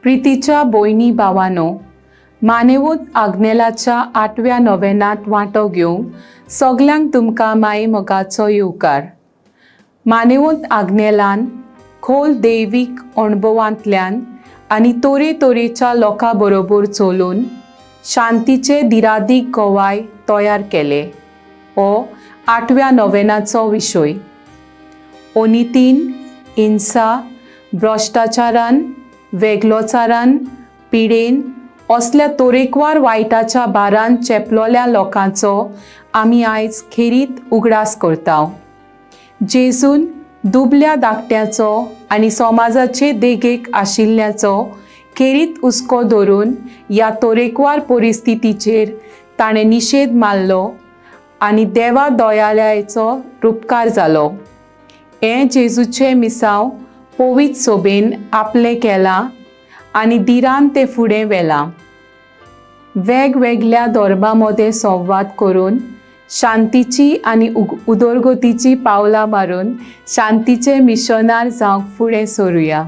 प्रितीच्या भयणी भावांनो, मानेवूत आग्नेलाच्या 8व्या नोवेनांत वांटो घेवंक सगल्यांक तुमकां माये मोगाचो येवकार. मानेवूत आग्नेलान खोल दैवीक अणभवांतल्यान आनी तोरेच्या लोकां बरोबर चलून शांतीचे दिरादीक गोवाय तयार केले. हो 8व्या नोवेनाचो विशय. अनितीन, हिंसा, भ्रष्टाचारान, वेगळोचारान, पिडेन असल्या तोरेकवार वायटाच्या बारान चेपलोल्या लोकांचो आमी आयज खेरीत उगडास करता. जेजून दुबल्या धाकट्याचो आनी समाजाचे देगेक आशिल्ल्याचो खेरीत हुस्को धरून ह्या तोरेकवार परिस्थितीचेर ताणें निशेध मारलो आनी देवा दयालयाचो उपकार जालो. हें जेजूचें मिसांव पवित्र सोबेन आपलें केलां आनी धीरान तें फुडें व्हेलां. वेगवेगळ्या धर्मां मदें संवाद करून शांतीची आनी उदरगतीची पावलां मारून शांतीचे मिशनार जावंक फुडें सरुया.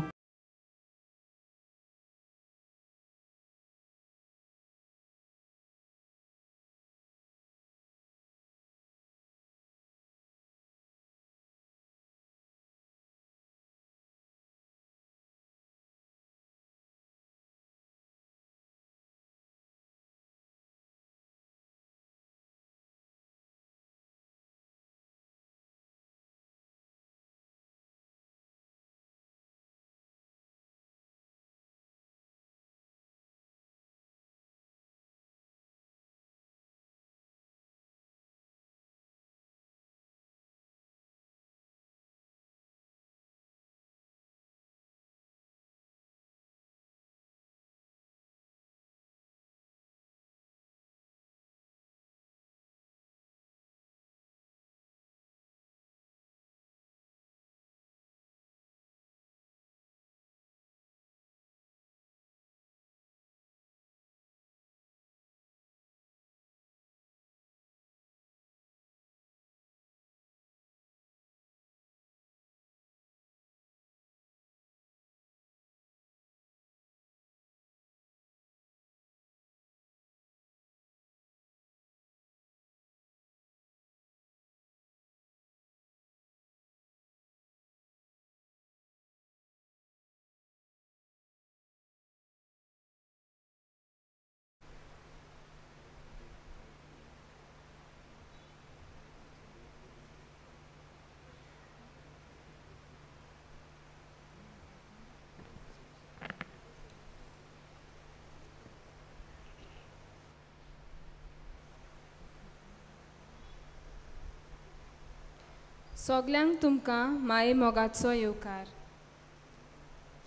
सगल्यांक तुमकां माये मोगाचो येवकार.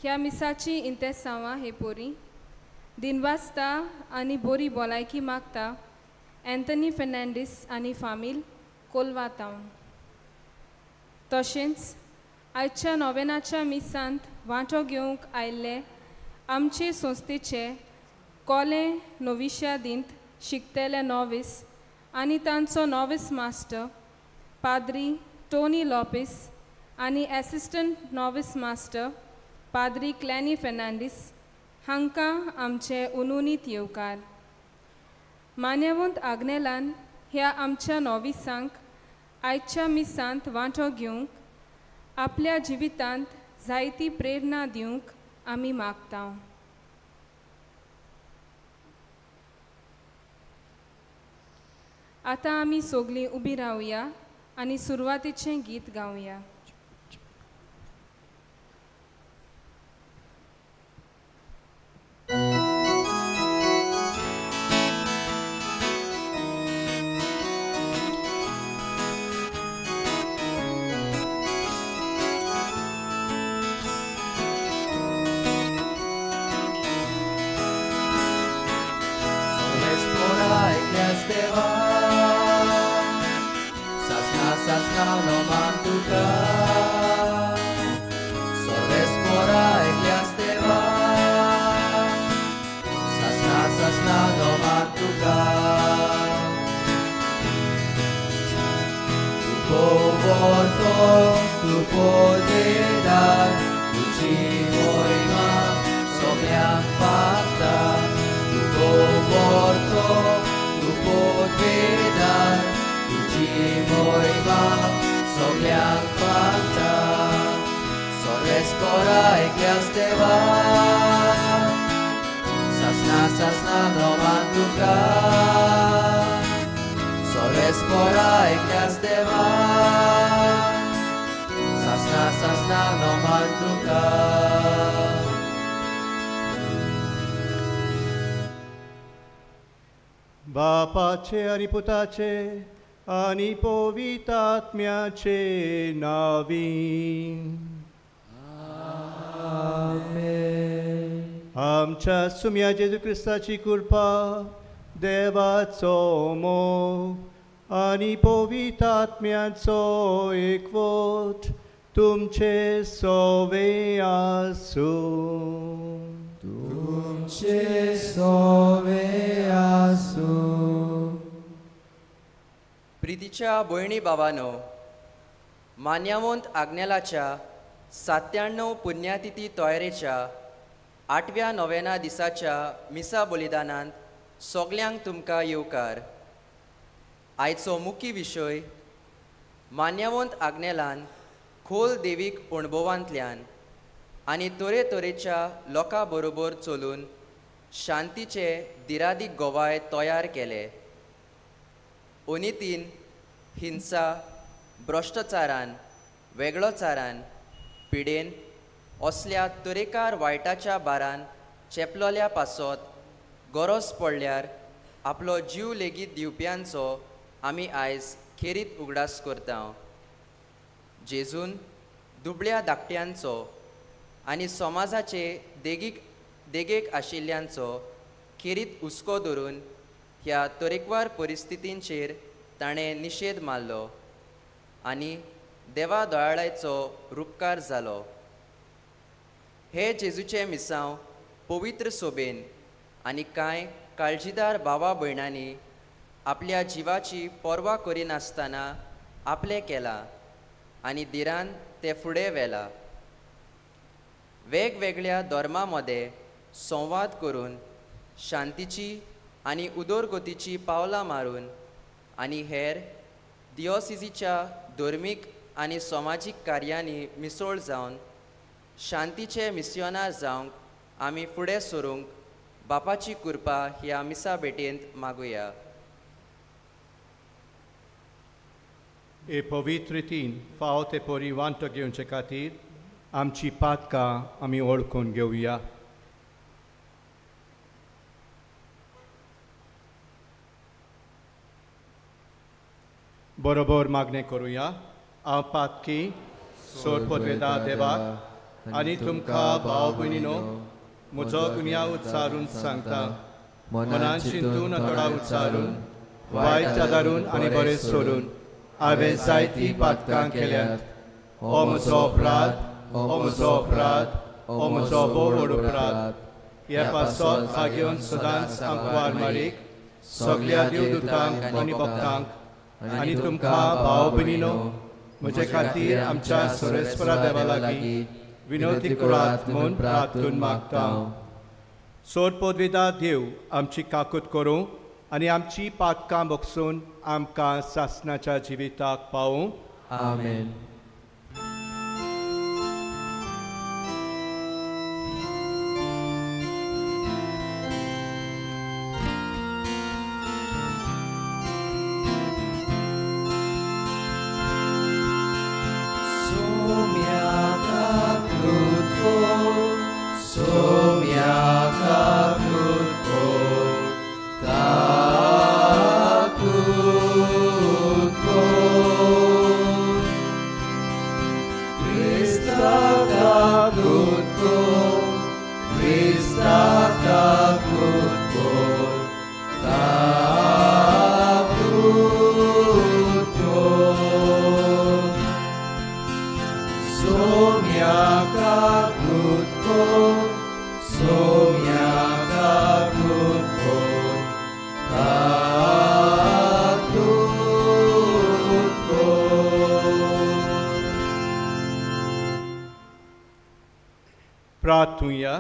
ह्या मिसाची इंतेसांवां हे पोरी दिनवासता आनी बरी भलायकी मागता एंथनी फेर्नांडीस आनी फामील कोलवातांव. तशेंच आयच्या नोवेनाच्या मिसांत वांटो घेवंक आयिल्ले आमचे संस्थेचे कोले नोविश्यादींत शिकतेले नोवीस आनी तांचो नोवीस मास्टर पाद्री टोनी लॉपेस आनी एसिस्टंट नोवीस मास्टर पाद्री क्लॅनी फेर्नांडीस हांकां आमचे उनुनीत येवकार. मानेवंत आग्नेलान ह्या आमच्या नोविसांक आयच्या मिसांत वांटो घेवंक आपल्या जिवितांत जायती प्रेरणा दिवंक आमी मागता. आतां आमी सोगलीं उबी रावया आनी सुरवातीचें गीत गावया. No mantuka, soles pora egliasteva, sasna no mantuka. Tu povorto, tu poderar, tu ci moima, somiam moima sogliang panta Sorespora ekliasteva Sasna no mantuka Sorespora ekliasteva Sasna no mantuka बापाचे आणि पुताचे आणि पवित्रात्म्याचे नावी आमच्या सुम्या जेजू ख्रिस्ताची कृपा देवाचो मोग आणि पवित्रात्म्याचो एकवट तुमचे सोवे आसूं तुमचे सोवे आसूं प्रितीच्या भयणी भावानो मान्यवंत आग्नेलाच्या 97 पुण्यतिथी तोयरेच्या 8व्या नोवेना दिसाच्या मिसा बलिदानांत सगल्यांक तुमकां येवकार आयचो मुख्य विशय मान्यवंत आग्नेलान खोल देवीक अणभवांतल्यान आनी तरेतरेच्या लोकां बरोबर चलून शांतीचे दिरादीक गोवाय तयार केले ओनितीन हिंसा भ्रश्टाचारान वेगळोचारान पिडेन असल्या तरेकार वायटाच्या बारान चेपलोल्या पासत गरज पडल्यार आपलो जीव लेगीत दिवप्यांचो आमी आयज खेरीत उगडास करता जेजून दुबळ्या धाकट्यांचो आनी समाजाचे देगेक आशिल्ल्यांचो खेरीत हुस्को धरून ह्या तरेकवार परिस्थितींचेर ताणें निशेध मारलो आनी देवा दयाळायचो रुपकार जालो हे जेजूचे मिसांव पवित्र सोबेन आनी कांय काळजीदार भावा भयणांनी आपल्या जिवाची पर्वा करिनासतना आपलें केलां आनी दिरान ते फुडें व्हेला वेगवेगळ्या धर्मां मदें संवाद करून शांतीची आनी उदरगतीची पावलां मारून आनी हेर दियोसिसीच्या धर्मीक आनी समाजीक कार्यांनी मिसळ जावन शांतीचे मिस्योनार जावंक आमी फुडें सरूंक बापाची कृपा ह्या मिसा भेटेंत मागुया हे पवित्र रितीन फाव ते पोरी वांटो घेवचे खातीर आमची पातकां आमी ओळखून घेवया बरोबर मागणें करुया हांव पातकी सोड पदवेदा देवाक आनी तुमकां भाव भयणीनो म्हजो गुन्यांव उच्चारून सांगता मनान चिंतून थोडा उच्चारून वायट आदारून आनी बरें सोडून हांवें जायतीं पातकां केल्यात हो म्हजो अपराध हो म्हजो अपराध हो म्हजो भोव व्हड अपराध ह्या पासत हागेवन सदांच आमकां वार मारीक सगल्या देवदूतांक आनी भक्तांक आनी तुमकां भाव भयणीनो म्हजे खातीर आमच्या सर्वेस्परा देवा लागीं विनवती करात म्हूण प्रार्थून मागता सोड पदवेदा देव आमची काकूट करूं आनी आमची पातकां बगसून आमकां सासणाच्या जिविताक पावूं आमेन प्रार्थूया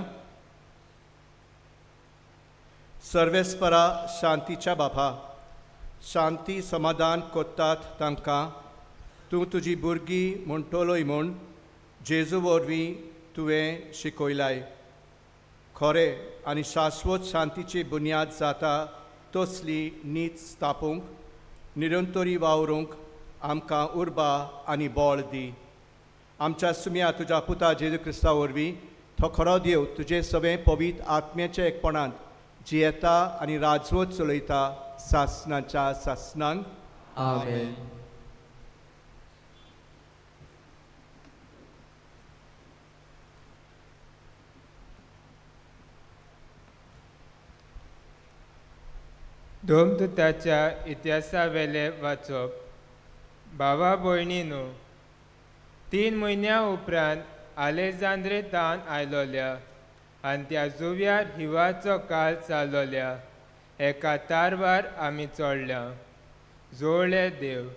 सर्वेस्परा शांतीच्या बापा शांती समाधान कोत्तात तांकां तूं तुजी भुरगीं म्हणटलोय म्हूण जेजू वरवीं तुवें शिकयलाय. खरें आनी शाश्वत शांतीची बुन्याद जाता तसली नीत स्थापूंक निरंतरी वावरूंक आमकां उर्बा आनी बळ दी. आमच्या सुम्या तुज्या पुता जेजू क्रिस्ता वरवीं तो खरो देव तुजे सगळे पवित्र आत्म्याच्या एकपणांत जियेता आनी राजवत चलयता सासनाच्या सासनांक. आमेन. धोमदुताच्या इतिहासा वेले वाचप. भावा भयणीनो, 3 म्हयन्यां उपरांत आलेक्झांद्रेतान आयलोल्या आनी त्या जुव्यार हिवाचो काळ चाललोल्या एका तारवार आमी चडल्या. जोडले देव,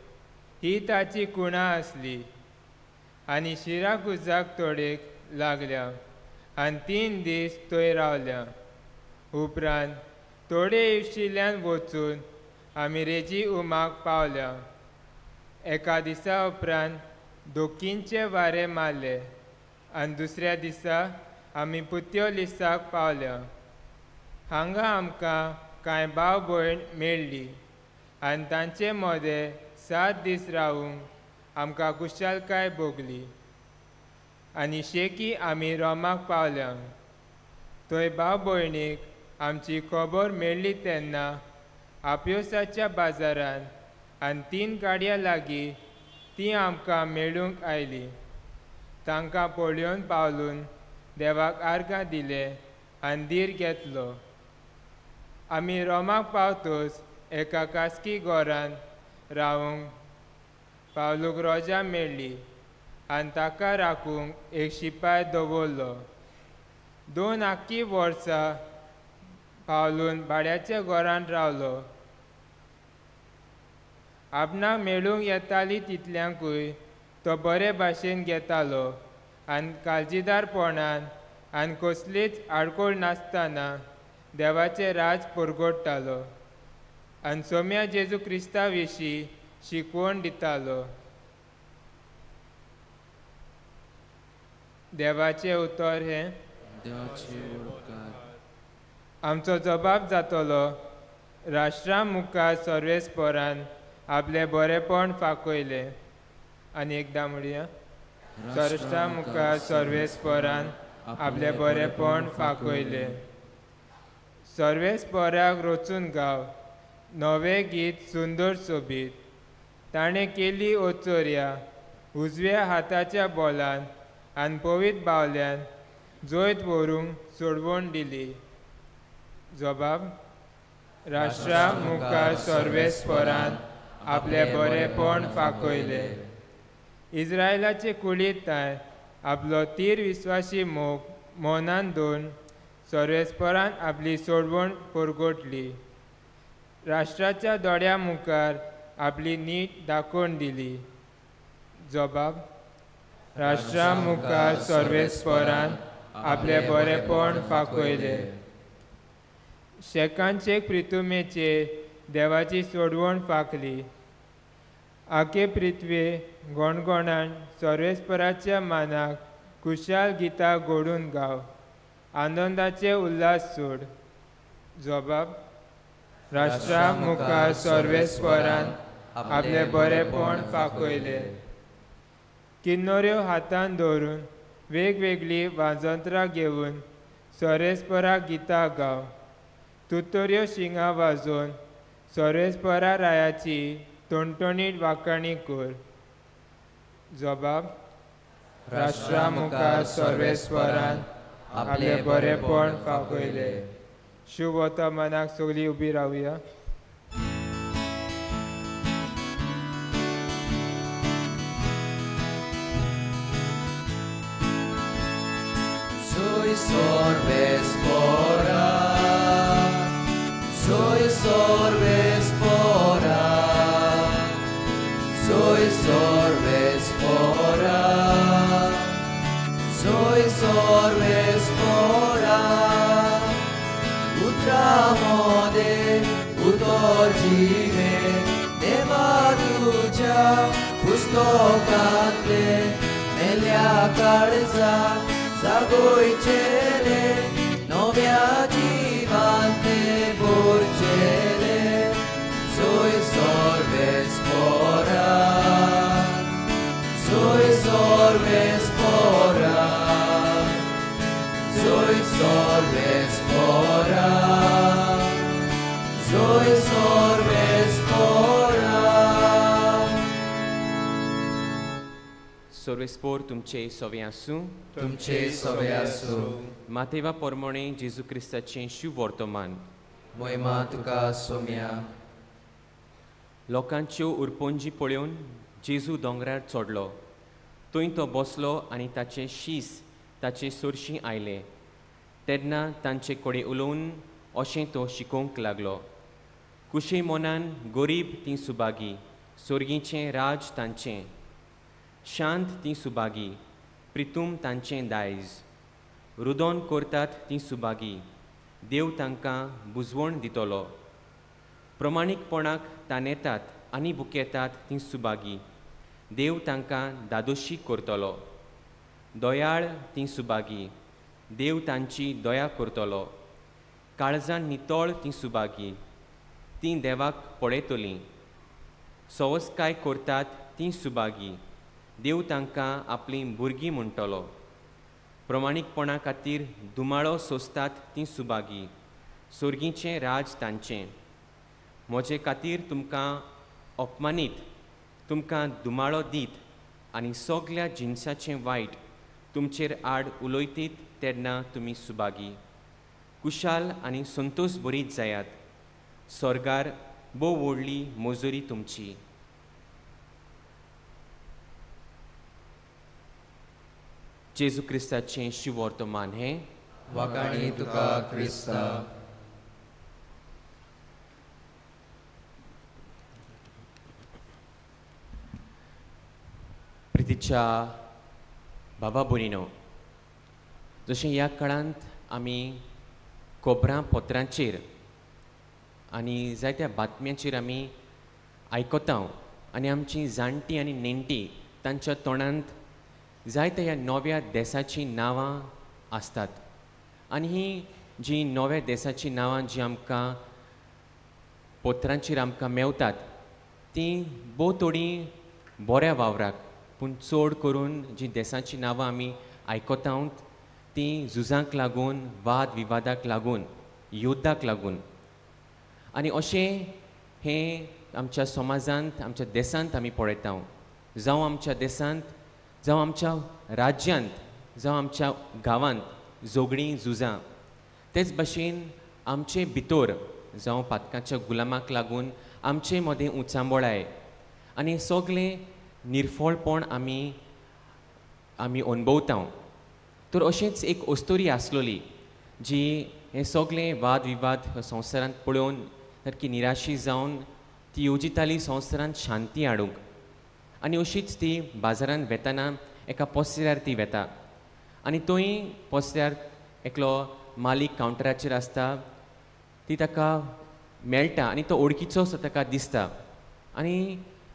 ही ताची कुणा आसली आनी शिराकुजाक तोडेक लागल्या आनी 3 दीस थंय रावल्या. उपरांत थोडे इश्टिल्यान वचून आमी रेजी उमाक पावल्या. एका दिसा उपरांत दोखींचे वारे मारले आनी दुसऱ्या दिसा आमी पुत्योलिसाक पावल्या. हांगा आमकां कांय भाव भयण मेळ्ळी आनी तांचे मदें 7 दीस रावूंक आमकां कुशलकाय भोगली. आनी शेकी आमी रोमाक पावल्या. थंय भाव भयणीक आमची खबर मेळ्ळी तेन्ना आपियोसाच्या बाजारांत आनी 3 गाडयां लागीं ती आमकां मेळूंक आयली. तांकां पळोवन पावलून देवाक आर्गां दिले आनी धीर घेतलो. आमी रोमाक पावतच एका खासगी घरांत रावूंक पावलूक रोजा मेळ्ळी आनी ताका राखूंक एक शिपाय दवरलो. 2 आख्खी वर्सां पावलून भाड्याच्या घरांत रावलो. आपणाक मेळूंक येताली तितल्यांकूय तो बरे भाशेन घेतालो आनी काळजीदारपणान आनी कसलीच आडखळ नासतना देवाचें राज परगडटालो आनी सोम्या जेजू क्रिस्ता विशीं शिकवण दितालो. देवाचें उतर हें आमचो जबाब जातलो राष्ट्रां मुखार सर्वेस्परान आपलें बरेपण फाकयलें. आनी एकदां म्हणया, राष्ट्रां मुखार सर्वेस्परान आपलें बरेपण फाकयलें. सर्वेस्पराक रचून गाव नवें गीत सुंदर सोबीत. ताणें केली ओचोऱ्या उजव्या हाताच्या बोलान आनी पवित्र बावल्यान जैत व्हरूंक सोडवण दिली. जबाब राष्ट्रां मुखार सर्वेस्परान आपलें बरेपण फाकयलें. इस्रायलाचे कुळीताय आपलो तीर विस्वासी मोग मौनान दवरून सर्वेस्परान आपली सोडवण परगटली. राष्ट्राच्या दोळ्या मुखार आपली नीट दाखोवन दिली. जबाब राष्ट्रां मुखार सर्वेस्परान आपलें बरेपण फाकयलें. शेकांचे प्रितुमेचे देवाची सोडवण फाकली. आखे पृथ्वे गोणगोणान सर्वेस्पराच्या मानाक खुशाल गितां घडून गाव. आनंदाचे उल्हास सोड. जबाब राष्ट्रां मुखार सर्वेस्परान आपलें बरेपण फाकयलें. किन्नोऱ्यो हातान दवरून वेगवेगळी वाजंत्रां घेवन सर्वेस्पराक गितां गाव. तुतोऱ्यो शिंगां वाजोवन सर्वेस्परा रायाची टणटणीत वांकणी कर. जबाब राष्ट्रां मुखार सर्वेस्परान आपलें बरेपण फाकयलें. शुभ वर्तमानाक सगळीं उबी रावया. Soy sorbespora, soy sorbespora, soy sorbespora, soy sorbespora, utramode utorgime. तुज्या पुस्तकांतले मेल्या काळजा जागोयचेले नव्या जिवान ते भरचेले सोय सर्वेस्परा सोय सर्वेस्परा सोय सर्वेस्परा सोय सर्वेस्परा सर्वेस्पोर तुमचे सवे आसूं तुमचे सवे आसूं मातेवा पोरमोणे जेजू क्रिस्ताचें शुभ वर्तमान मोहिमा तुका सोम्या लोकांच्यो उरपोंजी पळोवन जेजू दोंगरार चडलो थंय तो बसलो आनी ताचें शीस ताचे सोरशीं आयलें तेन्ना तांचे कडेन उलोवन अशें तो शिकोवंक लागलो कुशे मोनान गरीब तीं सुबागी सोर्गीचें राज तांचें शांत तीं सुबागी प्रितूम तांचें दायज रुदोन करतात तीं सुबागी देव तांकां बुजवण दितलो प्रमाणीकपणाक तानेतात आनी बुकेतात तीं सुबागी देव तांकां दादोशी करतलो दोयाळ तीं सुबागी देव तांची दया करतलो काळजान नितळ तीं सुबागी तीं देवाक पळयतलीं सवस्काय करतात तीं सुबागी देव तांकां आपलीं भुरगीं म्हणटलो प्रमाणीकपणा खातीर दुमाळो सोंसतात तीं सुबागी सोर्गीचें राज तांचें म्हजे खातीर तुमकां अपमानीत तुमकां दुमाळो दीत आनी सगल्या जिन्साचें वायट तुमचेर आड उलयतीत तेन्ना तुमी सुबागी कुशाल आनी संतोश बरीत जायात स्वर्गार भोव व्हडली मोजोरी तुमची जेजू क्रिस्ताचें शुभ वर्तमान हें वाकाणी तुका क्रिस्ता प्रितीच्या बाबा भयणीनो जशें ह्या काळांत आमी खबरां पत्रांचेर आनी जायत्या बातम्यांचेर आमी आयकता आनी आमचीं जाणटीं आनी नेणटीं तांच्या तोंडांत जायत्या ह्या नव्या देशाचीं नांवां आसतात आनी हीं जीं नव्या देशाचीं नांवां जीं आमकां पत्रांचेर आमकां मेवतात तीं भोव थोडीं बऱ्या वावराक पूण चड करून जीं देशाचीं नांवां आमी आयकता तीं झुजांक लागून वाद विवादाक लागून युद्धाक लागून आनी अशें हें आमच्या समाजांत आमच्या देशांत आमी पळयता जावं आमच्या देशांत जावं आमच्या राज्यांत जावं आमच्या गांवांत झगडीं झुजां तेच भाशेन आमचे भितर जावं पातकांच्या गुलामाक लागून आमचे मदें उचांबळाय आनी सगळें निर्फळपण आमी अनुभवता तर अशेंच एक अस्तोरी आसलोली जी हें सगळें वाद विवाद संवसारांत पळोवन सारकी निराशी जावन ती येवजिताली संवसारांत शांती हाडूंक आनी अशीच ती बाजारांत वेताना एका पोसऱ्यार ती वेता आनी थंय पोसऱ्यार एकलो मालीक कावंटराचेर आसता ती ताका मेळटा आनी तो वळखीचो ताका दिसता आनी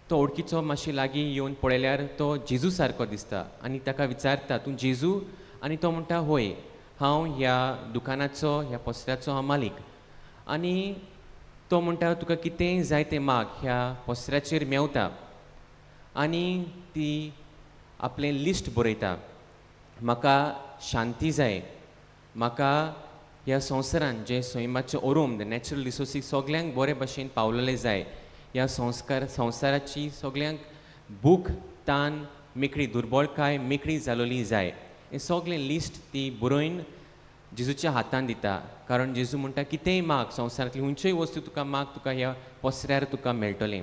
तो वळखीचो मातशें लागीं येवन पळयल्यार तो जेजू सारको दिसता आनी ताका विचारता तूं जेजू आनी तो म्हणटा होय हांव ह्या दुकानाचो ह्या पोसऱ्याचो हांव मालीक आनी तो म्हणटा तुका कितेंय जाय तें माग ह्या पोसऱ्याचेर मेवता आनी ती आपलें लिस्ट बरयता म्हाका शांती जाय म्हाका ह्या संवसारांत जे सैमाचें ओरूम द नॅचरल रिसोर्सीस सगल्यांक बरे भशेन पावलेले जाय ह्या संवसाराची सगल्यांक भूक तान मेकळी दुर्बळकाय मेकळी जालोली जाय हें सगळें लिस्ट ती बरोवन जेजूच्या हातान दिता कारण जेजू म्हणटा कितेंय माग संवसारांतली खंयच्योय वस्तू तुका माग तुका ह्या पोसऱ्यार तुका मेळटलें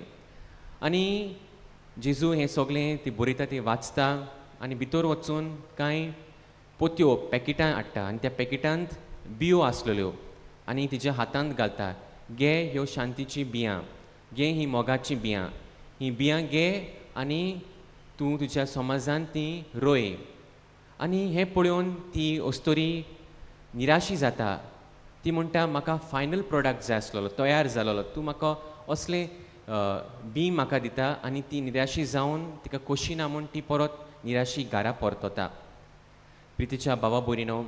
आनी जेजू हें सगळें ती बरयता ती वाचता आनी भितर वचून कांय पोतयो पॅकेटां हाडटा आनी त्या पॅकेटांत बियो आसलेल्यो आनी तिच्या हातांत घालता घे ह्यो शांतीची बियां घे ही मोगाचीं बियां हीं बियां घे आनी तूं तुज्या समाजांत तीं रोय आनी हें पळोवन ती अस्तोरी निराशी जाता ती म्हणटा म्हाका फायनल प्रोडक्ट जाय आसलेलो तयार जालोलो तूं म्हाका असलें बी म्हाका दिता आनी ती निराशी जावन तिका कशी ना म्हूण ती परत निराशी घरा परतता. प्रितीच्या भावा भयणीनो,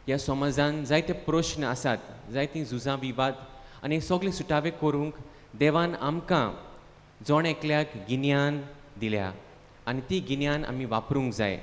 ह्या समाजान जायते प्रश्न आसात, जायतीं झुजां विवाद आनी सगळे सुटावे करूंक देवान आमकां जोण एकल्याक गिन्यान दिल्या आनी ती गिन्यान आमी वापरूंक जाय.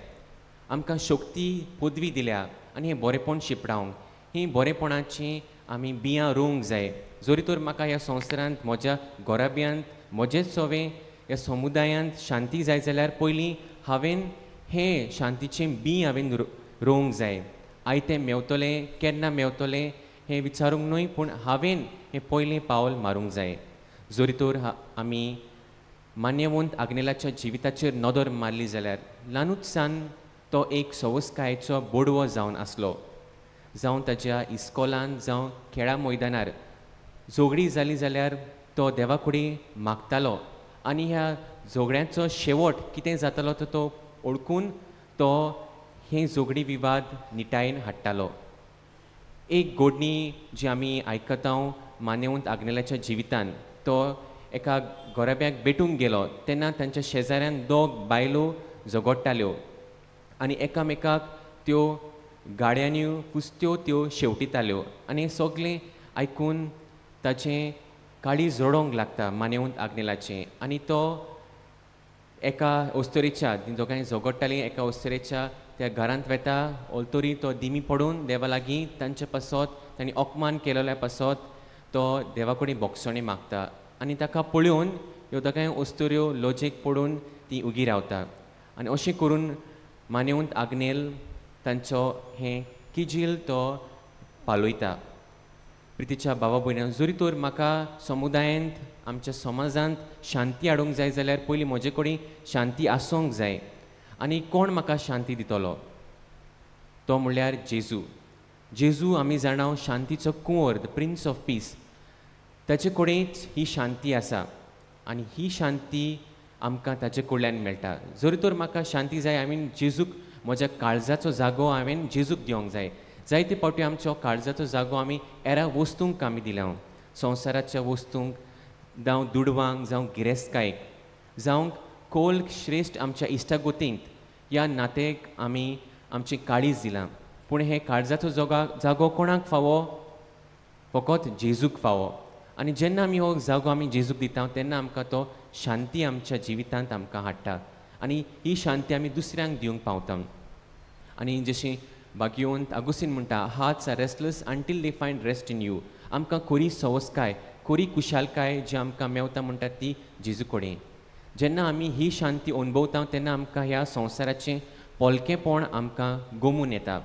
आमकां शक्ती पदवी दिल्या आनी हें बरेंपण शिपडावंक, ही बरेंपणाची आमी बियां रोवंक जाय. जरी तर म्हाका ह्या संवसारांत म्हज्या घोराब्यांत म्हजेच सवें ह्या समुदायांत शांती जाय जाल्यार पयलीं हांवें हें शांतीचें बी हांवें रोवंक जाय. आयतें मेवतलें केन्ना मेवतलें हें विचारूंक न्हय, पूण हांवें हें पयलें पावल मारूंक जाय. जरी तर आमी मान्यवंत आग्नेलाच्या जिविताचेर नदर मारली जाल्यार ल्हानूच सान तो एक सवस्कायेचो बोडवो जावन आसलो. जावं ताच्या इस्कॉलांत जावं खेळा मैदानार झगडी जाली जाल्यार तो देवा कडेन मागतालो आनी ह्या झगड्याचो शेवट कितें जातालो तो ओळखून तो हे झगडी विवाद निटायेन हाडटालो. एक घडणी जी आमी आयकता मान्यवंत आग्नेलाच्या जिवितान, तो एका घोराब्याक भेटूंक गेलो तेन्ना तांच्या शेजाऱ्यान दोग बायलो झगडटाल्यो आनी एकामेकाक त्यो गाड्यांनी कुस्त्यो त्यो शेवटिताल्यो आनी सगळें आयकून ताचें काळीज रडोंक लागता मान्यवंत आग्नेलाचें. आनी तो एका ओस्तोरेच्या दोगांय झगडटालीं एका ओस्तोरेच्या त्या घरांत वेता, ओलतोरी तो दिमी पडून देवा लागीं तांचे पासत तांणी अपमान केलेल्या पासत तो देवा कडेन बोगसणे मागता आनी ताका पळोवन ह्यो दोगांय ओस्तोऱ्यो लॉजेक पडून ती उगी रावता. आनी अशें करून मान्यवंत आग्नेल तांचो हें किजील तो पालयता. प्रितीच्या भावा भयणां, जरी तर म्हाका समुदायांत आमच्या समाजांत शांती हाडूंक जाय जाल्यार पयलीं म्हजे कडेन शांती आसूंक जाय. आनी कोण म्हाका शांती दितलो? तो म्हणल्यार जेजू. जेजू आमी जाणा शांतीचो कुंवर, द प्रिन्स ऑफ पीस. ताचे कडेनच ही शांती आसा आनी ही शांती आमकां ताचे कडल्यान मेळटा. जरी तर म्हाका शांती जाय, हांवें जेजूक म्हज्या काळजाचो जागो हांवें जेजूक दिवंक जाय. जायते फावटी आमचो काळजाचो जागो आमी हेरा वस्तूंक आमी दिला, संवसाराच्या वस्तूंक जावं दुडवांक जावं गिरेस्तकायेक जावं खोल श्रेश्ठ आमच्या इश्टागोतींक ह्या नातेक आमी आमची काळीज दिलां. पूण हे काळजाचो जागो कोणाक फावो? फकत जेजूक फावो. आनी जेन्ना आमी हो जागो आमी जेजूक दिता तेन्ना आमकां तो शांती आमच्या जिवितांत आमकां हाडटा आनी ही शांती आमी दुसऱ्यांक दिवंक पावता. आनी जशें भाग्यवंत आगुस्तीन म्हणटा, hearts are restless until they find rest in you. आमकां खरी सवस्काय, खरी खुशालकाय जी आमकां मेवता म्हणटा ती जेजू कडेन. जेन्ना आमी ही शांती अणभवता तेन्ना आमकां ह्या संवसाराचें पोलकेपण आमकां गमून येता.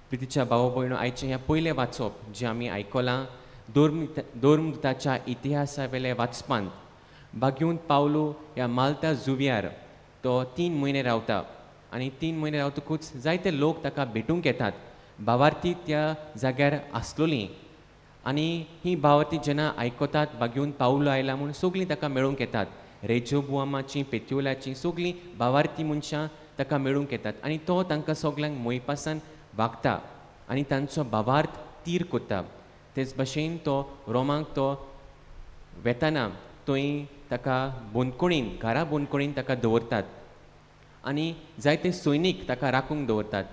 प्रितीच्या भावा भयणो, आयचें ह्या पयलें वाचप जें आमी आयकलां धर्मदुताच्या इतिहासा वेले वाचपांत, भाग्यवंत पावलो ह्या माल्ता जुव्यार तो 3 म्हयने रावता आनी 3 म्हयने रावतकूच जायते लोक ताका भेटूंक येतात. भावार्थी त्या जाग्यार आसलोलीं आनी ही भावार्थी जेन्ना आयकतात भाग्यवंत पावलो आयला म्हूण सगळीं ताका मेळूंक येतात. रेजोबुआमाचीं, पेत्योलाचीं सगळीं भावार्थी मनशां ताका मेळूंक येतात आनी तो तांकां सगळ्यांक मोयपासान वागता आनी तांचो भावार्थ तीर कोत्ता. तेच भाशेन तो रोमांक तो वेताना थंय ताका बोंदकोणीन, घरा बोंदकोणीन ताका दवरतात आनी जायते सैनीक ताका राखूंक दवरतात.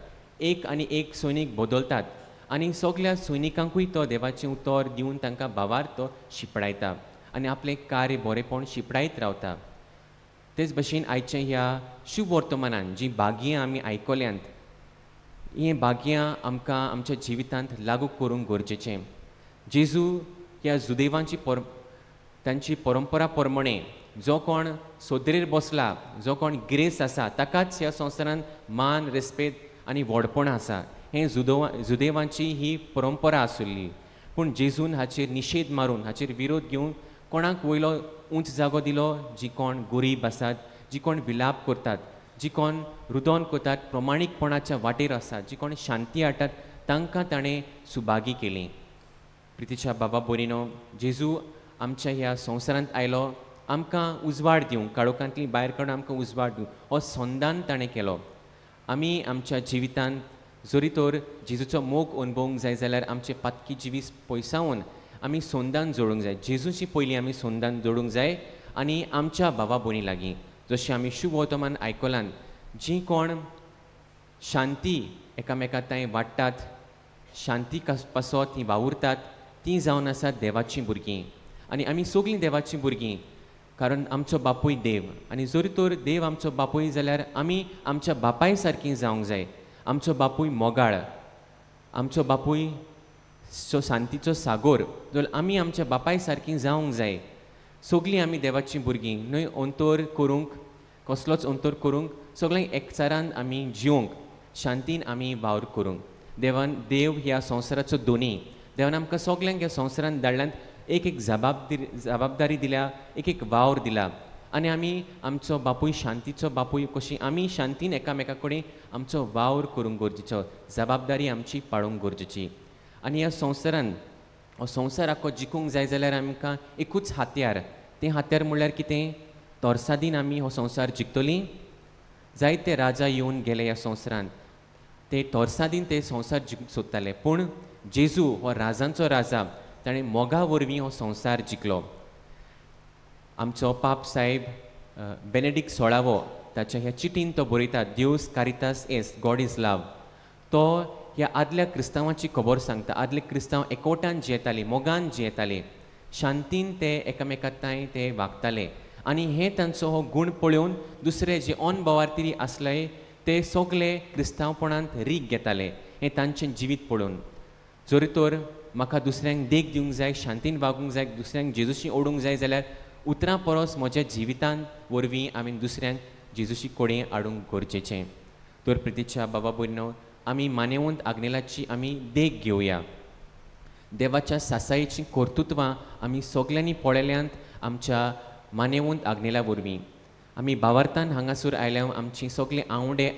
एक आनी एक सैनीक बदलतात आनी सगळ्या सैनिकांकूय तो देवाचें उतर दिवन तांकां भावार्थ तो शिपडायता आनी आपलें कार्य बरेंपण शिपडायत रावता. तेच भाशेन आयच्या ह्या शुभ वर्तमानान जीं भाग्यां आमी आयकल्यांत, हें भाग्यां आमकां आमच्या जिवितांत लागू करूंक गरजेचें. जेजू ह्या जुदेवांची तांची परंपरा प्रमाणे जो कोण सोदरेर बसला, जो कोण गिरेस्त आसा ताकाच ह्या संवसारांत मान, रेस्पेद आनी व्हडपण आसा. हें जुदेवांची ही परंपरा आशिल्ली. पूण जेजून हाचेर निशेध मारून, हाचेर विरोध घेवन कोणाक वयलो उंच जागो दिलो? जी कोण गरीब आसात, जी कोण विलाप करतात, जी कोण रुदन करतात, प्रमाणीकपणाच्या वाटेर आसात, जी कोण शांती हाडटात, तांकां ताणें सुभागी केलीं. प्रितीच्या बाबा भयणीनो, जेजू आमच्या ह्या संवसारांत आयलो आमकां उजवाड दिवंक, काळोखांतली भायर काडून आमकां उजवाड दिवंक हो संदान ताणें केलो. आमी आमच्या जिवितांत जरी तर जेजूचो मोग अणभवूंक जाय जाल्यार आमचे पातकी जिवीस पयसावन आमी सोंदान जोडूंक जाय. जेजूची पयलीं आमी सोंदान जोडूंक जाय आनी आमच्या भावा भयणी लागीं जशें आमी शुभ वर्तमान आयकलां जीं कोण शांती एकामेका ताईं वाडटात, शांती पासत तीं वावुरतात, तीं जावन आसात देवाचीं भुरगीं. आनी आमी सगळीं देवाचीं भुरगीं कारण आमचो बापूय देव. आनी जर तर देव आमचो बापूय जाल्यार आमी आमच्या बापाय सारकीं जावंक जाय. आमचो बापूय मोगाळ, आमचो बापूय शांतीचो सागोर, जाल्यार आमी आमच्या बापाय सारकीं जावंक जाय. सगळीं आमी देवाचीं भुरगीं न्हय अंतर करूंक, कसलोच अंतर करूंक, सगळ्यांक एकचारान आमी जिवंक, शांतीन आमी वावर करूंक. देव ह्या संवसाराचो दोनी. देवान आमकां सगळ्यांक ह्या संवसारान धाडल्यान एक जबाबदारी दिल्या, एक वावर दिला. आनी आमी आमचो बापूय शांतीचो बापूय कशी आमी शांतीन एकामेका कडेन आमचो वावर करूंक गरजेचो, जबाबदारी आमची पाळूंक गरजेची. आनी ह्या संवसारान हो संवसार आख्खो जिखूंक जाय जाल्यार आमकां एकूच हात्यार. तें हात्यार म्हणल्यार कितें? तोर्सादीन आमी हो संवसार जिखतलीं. जायते राजा येवन गेले ह्या संवसारान, ते तोर्सादीन ते संवसार जिखूंक सोदताले. पूण जेजू हो राजांचो राजा, ताणें मोगा वरवीं हो संवसार जिखलो. आमचो पाप साहेब बेनेडिक्ट 16वो ताच्या ह्या चिटीन तो बरयता, दिवस कारितास एस, गॉड इज लव. तो ह्या आदल्या क्रिस्तांवांची खबर सांगता. आदले क्रिस्तांव एकवटान जियेताले, मोगान जियेताले, शांतीन ते एकामेका ताईं ते वागताले. आनी हे तांचो हो गूण पळोवन दुसरे जे अनभवार्थी आसले ते सगळे क्रिस्तांवपणांत रीग घेताले हें तांचें जिवीत पळोवन. जर तर म्हाका दुसऱ्यांक देख दिवंक जाय, शांतीन वागूंक जाय, दुसऱ्यांक जेजूशी ओडूंक जाय जाल्यार उतरां परस म्हज्या जिवितान वरवीं हांवें दुसऱ्यांक जेजूशी कडेन हाडूंक गरजेचें. तर प्रितीच्या बाबा भयणो, आमी मानेवंत आग्नेलाची आमी देख घेवया. देवाच्या सासायेचीं कर्तुत्वां आमी सगल्यांनी पळयल्यांत आमच्या मानेवंत आग्नेला वरवीं. आमी भावार्थान हांगासर आयल्या आमची सगळे आवडे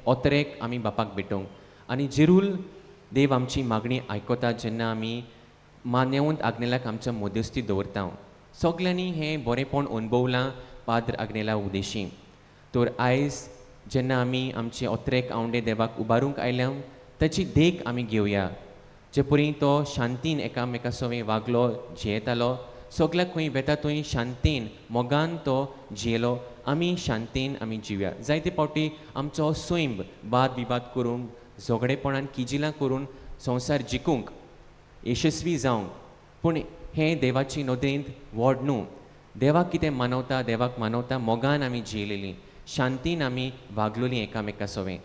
ओतरेक आमी बापाक भेटोवंक. आनी जेरूल देव आमची मागणी आयकता जेन्ना आमी मानेवंत आग्नेलाक आमच्या मध्यस्थी दवरता. सगल्यांनी हें बरेंपण अनुभवलां पाद्र आग्नेला उदेशी. तर आयज जेन्ना आमी आमचे ओतरेक आवडे देवाक उबारूंक आयल्या ताची देख आमी घेवया. जे परी तो शांतीन एकामेका सवें वागलो, जियेतालो, सगळ्याक खंय वेता थंय शांतीन मोगान तो जियेलो. आमी शांतीन आमी जिवया. जायते फावटी आमचो सैम वाद विवाद करून, झगडेपणान किजिलां करून संवसार जिखूंक, यशस्वी जावंक. पूण हें देवाची नदरेंत व्हड न्हू. देवाक कितें मानवता, देवाक मानवता मोगान आमी जियेलेलीं, शांतीन आमी वागलोलीं एकामेका सवें.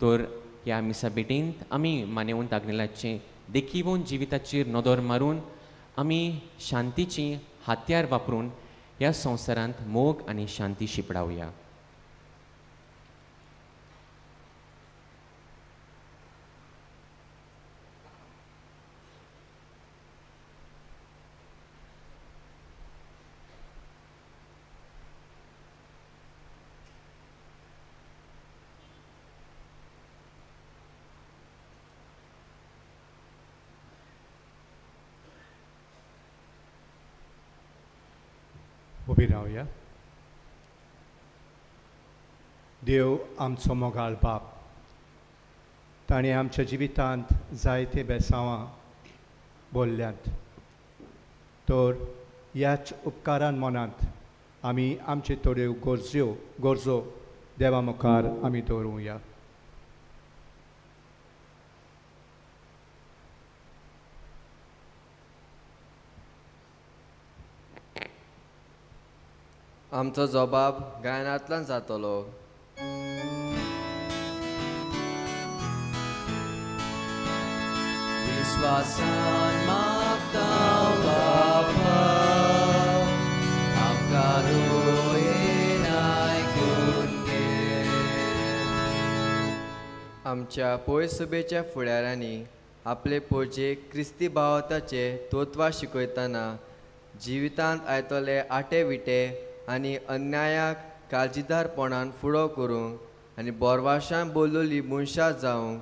तर ह्या मिसा बेटींत आमी मानेवंत आग्नेलाचें देखीवन जिविताचेर नदर मारून आमी शांतीचीं हात्यार वापरून ह्या संवसारांत मोग आनी शांती शिपडावया. उबी रावया. देव आमचो मोगाळ बाप, ताणें आमच्या जिवितांत जायते बेसांवां बोल्ल्यांत. तर ह्याच उपकारान मनांत आमी आमचे थोड्यो गरजो देवा मुखार आमी दवरुया. आमचो जबाब गायनांतल्यान जातलो. विस्वासान मागता बापा, आमकां दोयेन आयकून घे. आमच्या पोय सभेच्या फुडाऱ्यांनी आपले पोरचेक क्रिस्ती भावताचे तत्वां शिकयतना जिवितांत आयतले आटे विटे आनी अन्यायाक काळजीदारपणान फुडो करूंक आनी बोरवाशान बोललोली मनशां जावंक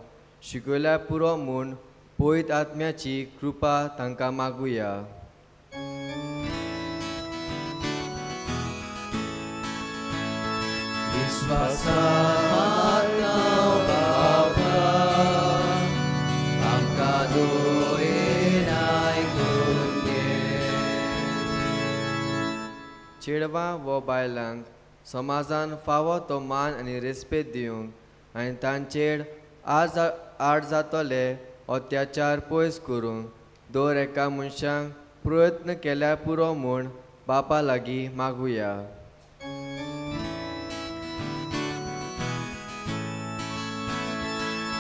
शिकयल्या पुरो म्हूण पयत आत्म्याची कृपा तांकां मागुया. आमकां दोयेन आयकून घे. चेडवां व बायलांक समाजान फावो तो मान आनी रेस्पेद दिवंक आनी तांचेर आड जातले अत्याचार पयस करूंक दर एका मनशांक प्रयत्न केल्या पुरो म्हूण बापा लागीं मागुया.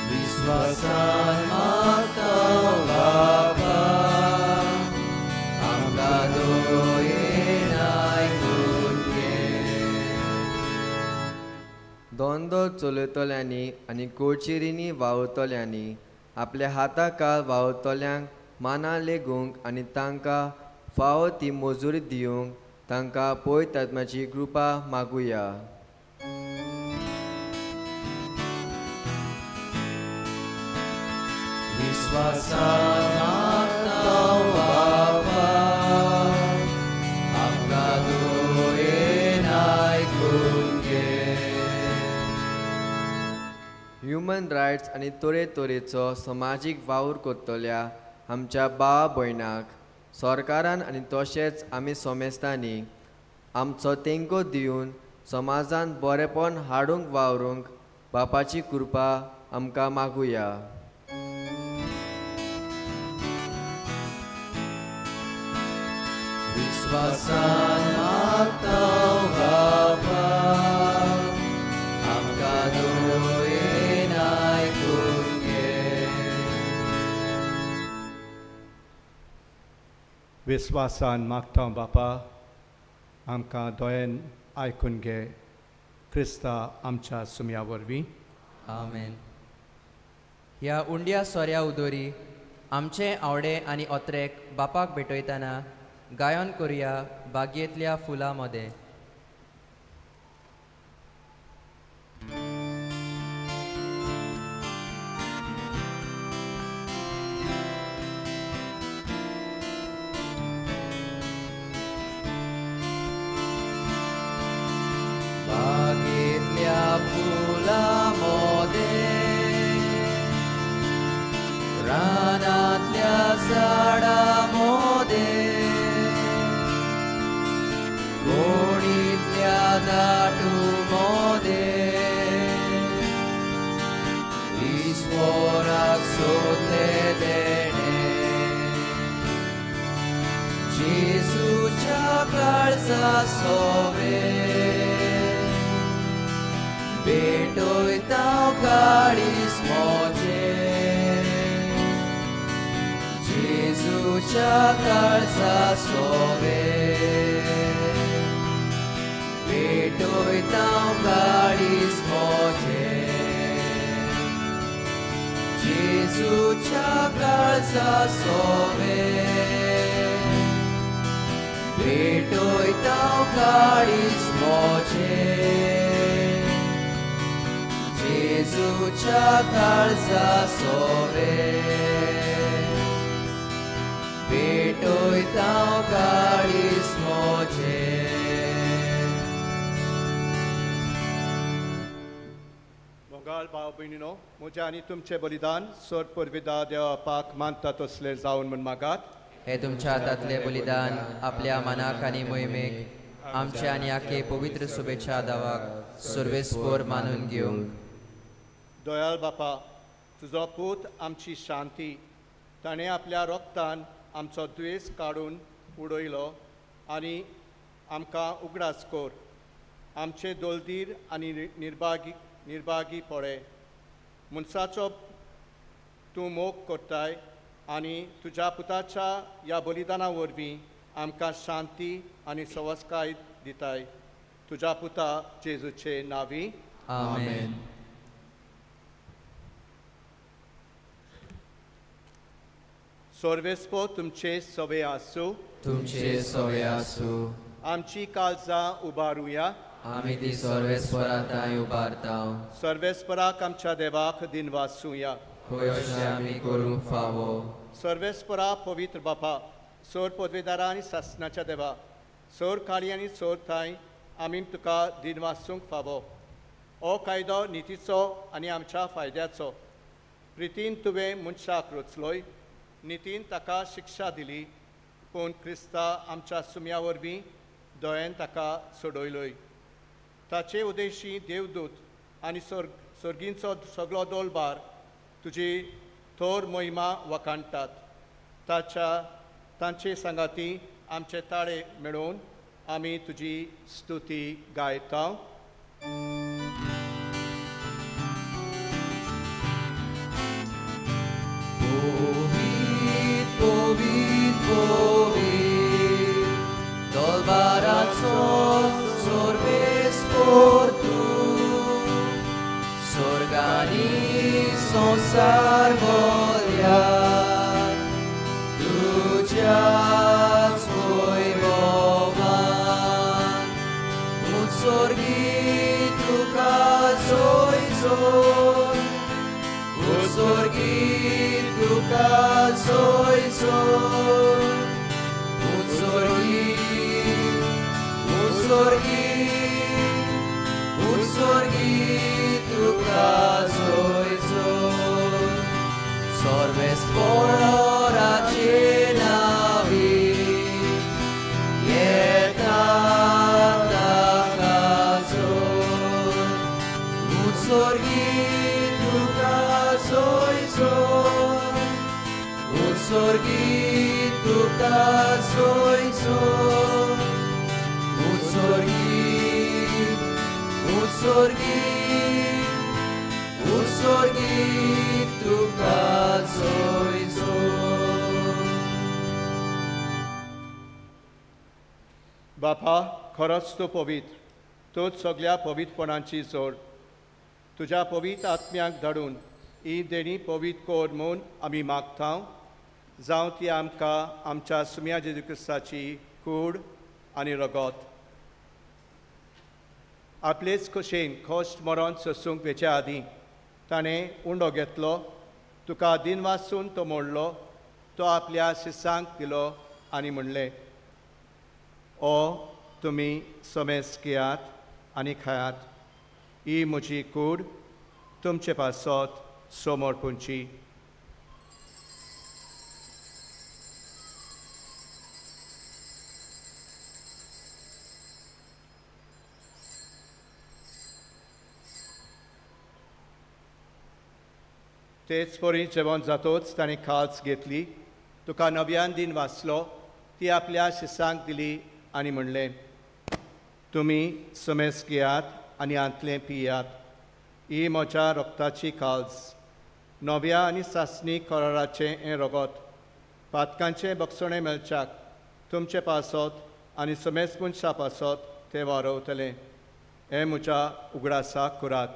विश्वासान मागतां बापा, आमकां दोयेन आयकून घे. दोंदो चलयतल्यांनी आनी कोळचिरींनी वावुरतल्यांनी आपल्या हाताकाल वावुरतल्यांक माना लेगूंक आनी तांकां फावो ती मजुरी दिवंक तांकां पवित्र आत्म्याची कृपा मागुया. विश्वासान मागतां बापा, आमकां दोयेन आयकून घे. ह्युमन रायट्स आनी तरेतरेचो समाजीक वावर करतल्या आमच्या भावा भयणाक सरकारान आनी तशेंच आमी सोमेस्तांनी आमचो तेंको दिवन समाजान बरेपण हाडूंक वावरूंक बापाची कृपा आमकां मागुया. विश्वासान मागतां बापा, आमकां दोयेन आयकून घे. विश्वासान मागतां बापा, आमकां दोयेन आयकून घे. क्रिस्ता आमच्या सुमया वरवीं. आमेन. ह्या उंड्या सोऱ्या उदोरी आमचे आवडे आनी ओत्रेक बापाक भेटयतना गायन करुया बागयेंतल्या फुलां मदें. बागेंतल्या फुलां मदें, रानांतल्या झाडां मदें, कोणींतल्या दाटू मदें, ईश्वराक सोदले देणे. जेजूच्या काळजा सोवे भेटयता काळीज मोजे. जेजूच्या काळजा सोवे भेटयता काळीज मोजे. जेजूच्या काळजा सोवे भेटयता काळीज मोजे. जेजूच्या काळजा सोवे भेटयता काळीज मोजे. मोगाळ भाव भयणीनो, म्हजें आनी तुमचें बलिदान सर परविदा देवापाक मानता तसलें जावन म्हूण मागात. हे तुमच्या हातांतले बलिदान आपल्या मनाक आनी मोहिमेक आमचे आनी आखे पवित्र शुभेच्छा दावाक सर्वेस्पोर मानून घेवंक. दयाल बापा, तुजो पूत आमची शांती, ताणें आपल्या रोगतान आमचो द्वेस काडून उडयलो आनी आमकां उगडास कोर. आमचे दोलदीर आनी निर्भागी पळे मनशाचो तूं मोग करताय आनी तुज्या पुताच्या ह्या बलिदाना वरवीं आमकां शांती आनी सवस्काय दिताय. तुज्या पुता जेजूचे नांवी. आमेन. सर्वेस्पो तुमचे सवे आसूं. तुमचे सवे आसूं. आमची काळजां उबारुया. आमी ती सर्वेस्परांताय उबारता. सर्वेस्पराक आमच्या देवाक दिन वाचुया. खंय अशें आमी करूंक फावो. सर्वेस्परा पवित्र बापा, सर पदवेदारा आनी शासनाच्या देवा, सर काळी आनी सर थाय आमी तुका दिन वाचूंक फावो. हो कायदो नितीचो आनी आमच्या फायद्याचो. प्रितीन तुवें मनशाक रचलोय, नितीन ताका शिक्षा दिली, पूण क्रिस्ता आमच्या सुमया वरवीं दोयेन ताका सोडयलोय. ताचे उदेशी देवदूत आनी सर्गींचो सगळो दोलबार तुजी थोर मोहिमा वखाणटात. तांचे सांगाती आमचे ताळे मेळोवन आमी तुजी स्तुती गायता. Povit, povit, povit, dolbaraco sorbes por tu, sorgani sonsar voliat, tuja svoj bovan, utsorgi tu kazoj zon, utsorgi tu kazoj zon, utsorgi, utsorgi, utsorgi tu kazoj zon, sorbes por acenavi, jedna kazoj, utsorgi tu kazoj zon, utsorgi tu kazoj zon, utsorgi, utsorgi, utsorgi tu kazoj zon. बापा, खरोच तूं पवित्र. तूंच सगळ्या पवित्रपणांची जोड. तुज्या पवित्र आत्म्याक धाडून ही देणी पवित्र कोर म्हूण आमी मागता. जावं ती आमकां आमच्या सुम्या जेजू क्रिस्ताची कूड आनी रगत. आपलेच खोशेन खोश्ट मरण सोसूंक वेचे आदीं ताणें उंडो घेतलो. तुका दिनवासून तो मोडलो. तो आपल्या शिसांक दिलो आनी म्हणलें, ओ तुमी सोमेस घेयात आनी खायात. ही म्हजी कूड तुमचे पासत समर्पणची. तेच परी जेवण जातोच ताणें खास घेतली. तुका नव्यान दिन वाचलो. ती आपल्या शिसांक दिली आनी म्हणलें, तुमी समेस घेयात आनी आंतलें पियात. ही म्हज्या रक्ताची काळज. नव्या आनी सासणी कराराचें हें रगत. पातकांचें बक्षणें मेळच्याक तुमचे पासत आनी समेस मनशा पासत तें वारवतलें. हें म्हज्या उगडासाक करात.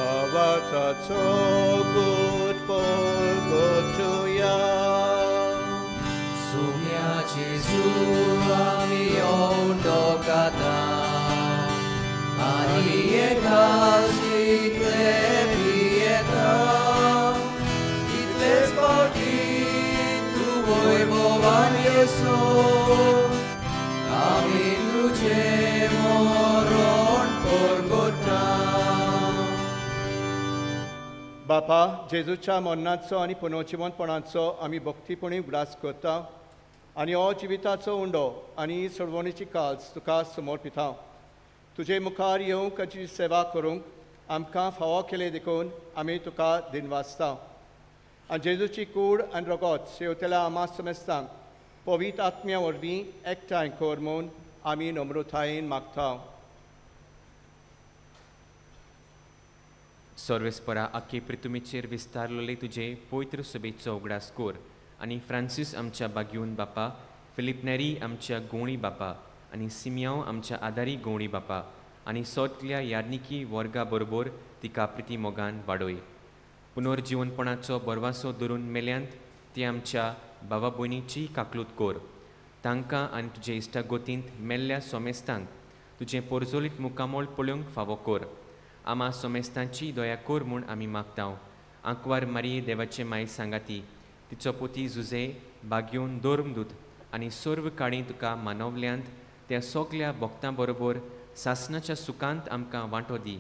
Avataco good for gotuya. Sumia Jesu ami ondokata. Ani ekasi tlepieta. Itles poti tu vojvovan Jesu. Ami tuce moron porgota. बापा, जेजूच्या मरणाचो आनी पुनर्जिवनपणाचो आमी भक्तीपणी उगडास करता आनी हो जिविताचो उंडो आनी सोडवणेची काळज तुका समर्पिता. तुजे मुखार येवंक ताची सेवा करूंक आमकां फावो केले देखून आमी तुका दिनवासता. आनी जेजूची कूड आनी रगत शेवतेल्या आमा समेस्तांक पवित्र आत्म्या वरवीं एकठांय कर म्हूण आमी नम्रतायेन मागता. सर्वेस्परा आख्खे पृथ्वीचेर विस्तारलेले तुजे पवित्र सभेचो उगडास कोर आनी फ्रांसीस आमच्या बागयून बापा, फिलिप नेरी आमच्या गोवणी बापा आनी सिमियांव आमच्या आदारी गोवणी बापा आनी सगल्या याज्ञिकी वर्गा बरोबर तिका प्रिती मोगान वाडोय. पुनर्जिवनपणाचो बरवासो धरून मेल्यांत ती आमच्या भावा भयणीची काकलूत कोर. तांकां आनी तुजे इश्टागोतींत मेल्ल्या सोमेस्तांक तुजें पोरजोलीत मुकामोळ पळोवंक फावो कोर. आमा सोमेस्तांची दया कोर म्हूण आमी मागतांव. आंकवार मारये देवाचे माय सांगाती, तिचो पोती जुजे बागयोन दोर्मदूत आनी सर्व काळी तुका मानवल्यांत त्या सगल्या भक्तां बरोबर सासणाच्या सुखांत आमकां वांटो दी.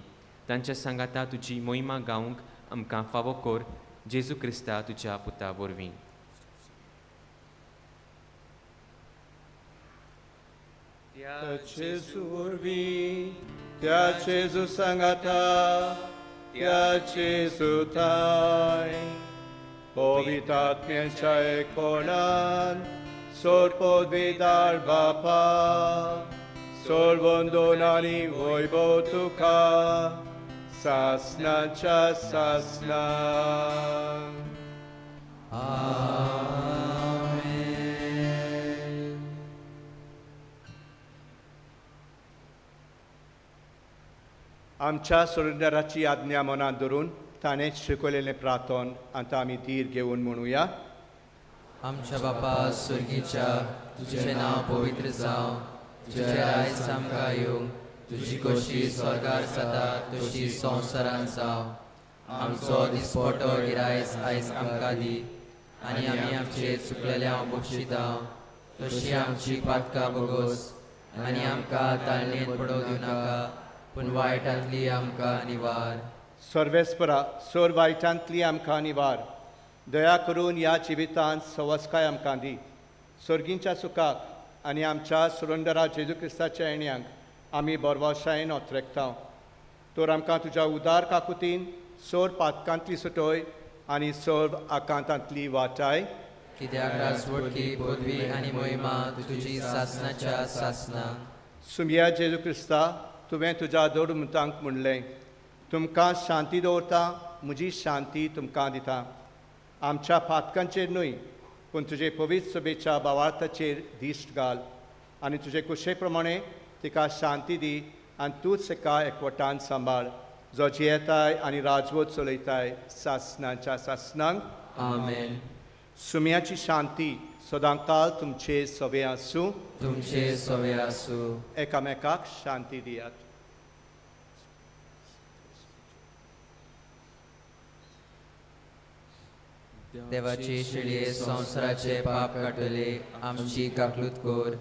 तांच्या सांगाता तुजी मोहिमा गावंक आमकां फावो कर. जेजू क्रिस्ता तुज्या पुता वरवीं. Jesu urbi, Tia Jesu sangata, Tia Jesu tai, povitatmiencha ekonan, sor podvidar bapa, sor vondonani voivotuka, sasnancha sasnan. आमच्या सुरेंद्राची आज्ञा मनात धरून ताणेच शिकवलेले प्रार्थन आता आम्ही धीर घेऊन म्हणूया. आमच्या बापा सुर्गीच्या तुझे नाव पवित्र जावं, तुझे रायज आमकां येवं, तुजी कशी स्वर्गार जाता तशी संवसारांत जावं. आमचो दिसपटो गिरायज आयज आमकां दी, आनी आमी आमचे चुकलेल्यांक बक्षिता तशी आमची पातकां बगोस, आनी आमकां ताळणेंत पडोवं दिवं नाका, पूण वायटांतली आमकां निवार. सर्वेस्परा सोर वायटांतली आमकां निवार. दया करून ह्या जिवितांत सवस्काय आमकां दी. सर्गींच्या सुखाक आनी आमच्या सुरंदरा जेजू क्रिस्ताच्या येण्याक आमी बरवशायेन ओतरेकता. तर आमकां तुज्या उदार काकुतीन सोर पातकांतली सुटोय आनी सोर आकांतांतली वाटाय. कित्याक राजवटी पदवी आनी मोहिमा तुजी सासणाच्या सासना. सुमया जेजू क्रिस्ता, तुवें तुज्या दोडमुतांक म्हणलें, तुमकां शांती दवरता, म्हजी शांती तुमकां दिता. आमच्या पातकांचेर न्हय, पूण तुजे पवित्र सभेच्या भावार्थाचेर दिश्ट घाल, आनी तुजे कुशे प्रमाणे तिका शांती दी, आनी तूंच तिका एकवटान सांबाळ, जो जियेताय आनी राजवट चलयताय सासणाच्या सासणांक. आमेन. सुमयाची शांती सदांकाल तुमचे सवे आसूं. तुमचे सवे आसूं. एकामेकाक शांती दियात. देवाचे शिळये संवसाराचे पाप काटले, आमची काकलूत कोर.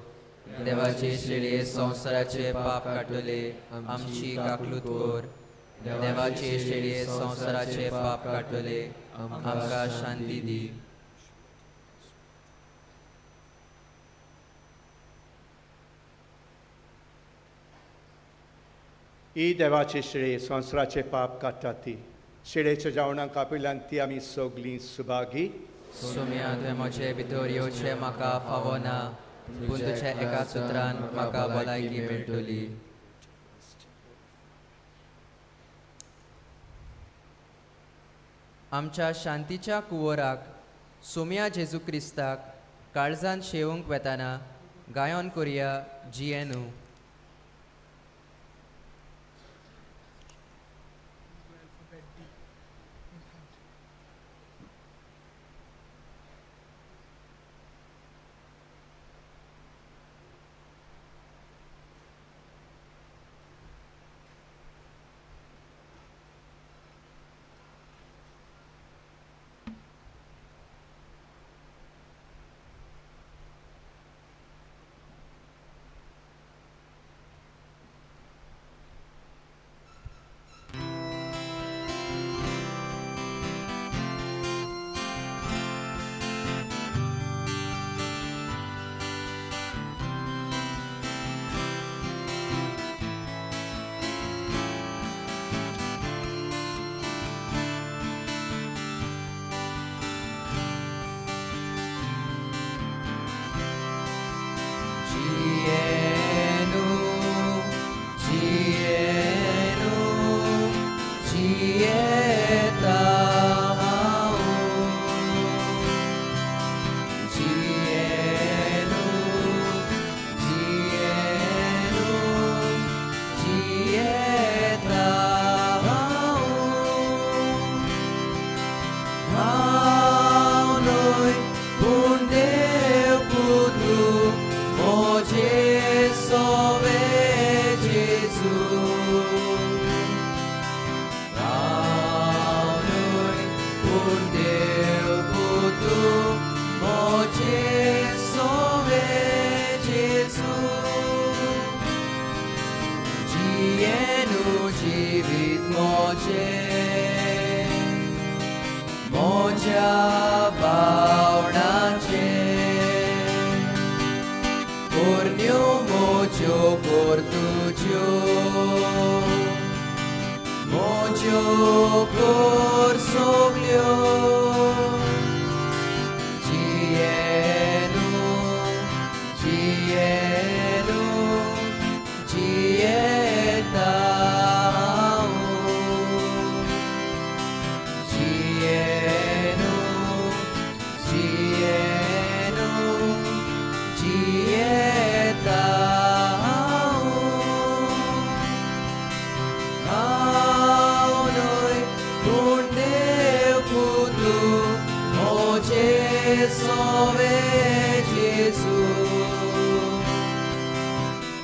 देवाचे शिळये संवसाराचे पाप काटले, आमची काकलूत कोर. देवाचे शिळये संवसाराचे पाप काटले, आमकां शांती दी. ही देवाचे शिळे संवसाराचे पाप काडटा ती. शिळेच्या जेवणाक आपयल्यान ती आमी सगलीं सुभागी. सुम्या तुवें म्हजे भितर येवचें म्हाका फावो ना, पूण तुज्या एका सुत्रान म्हाका भलायकी मेळटली. आमच्या शांतीच्या कुंवराक सुम्या जेजू क्रिस्ताक काळजांत शेवूंक वेताना गायोन कोरया जियेनू. Fornio mojo por tuyo, mojo por soglio, Gienu, Gienu, Gietao, Gienu, Gienu, Gietao, ao noi purneu putu, o Jesove Jesus,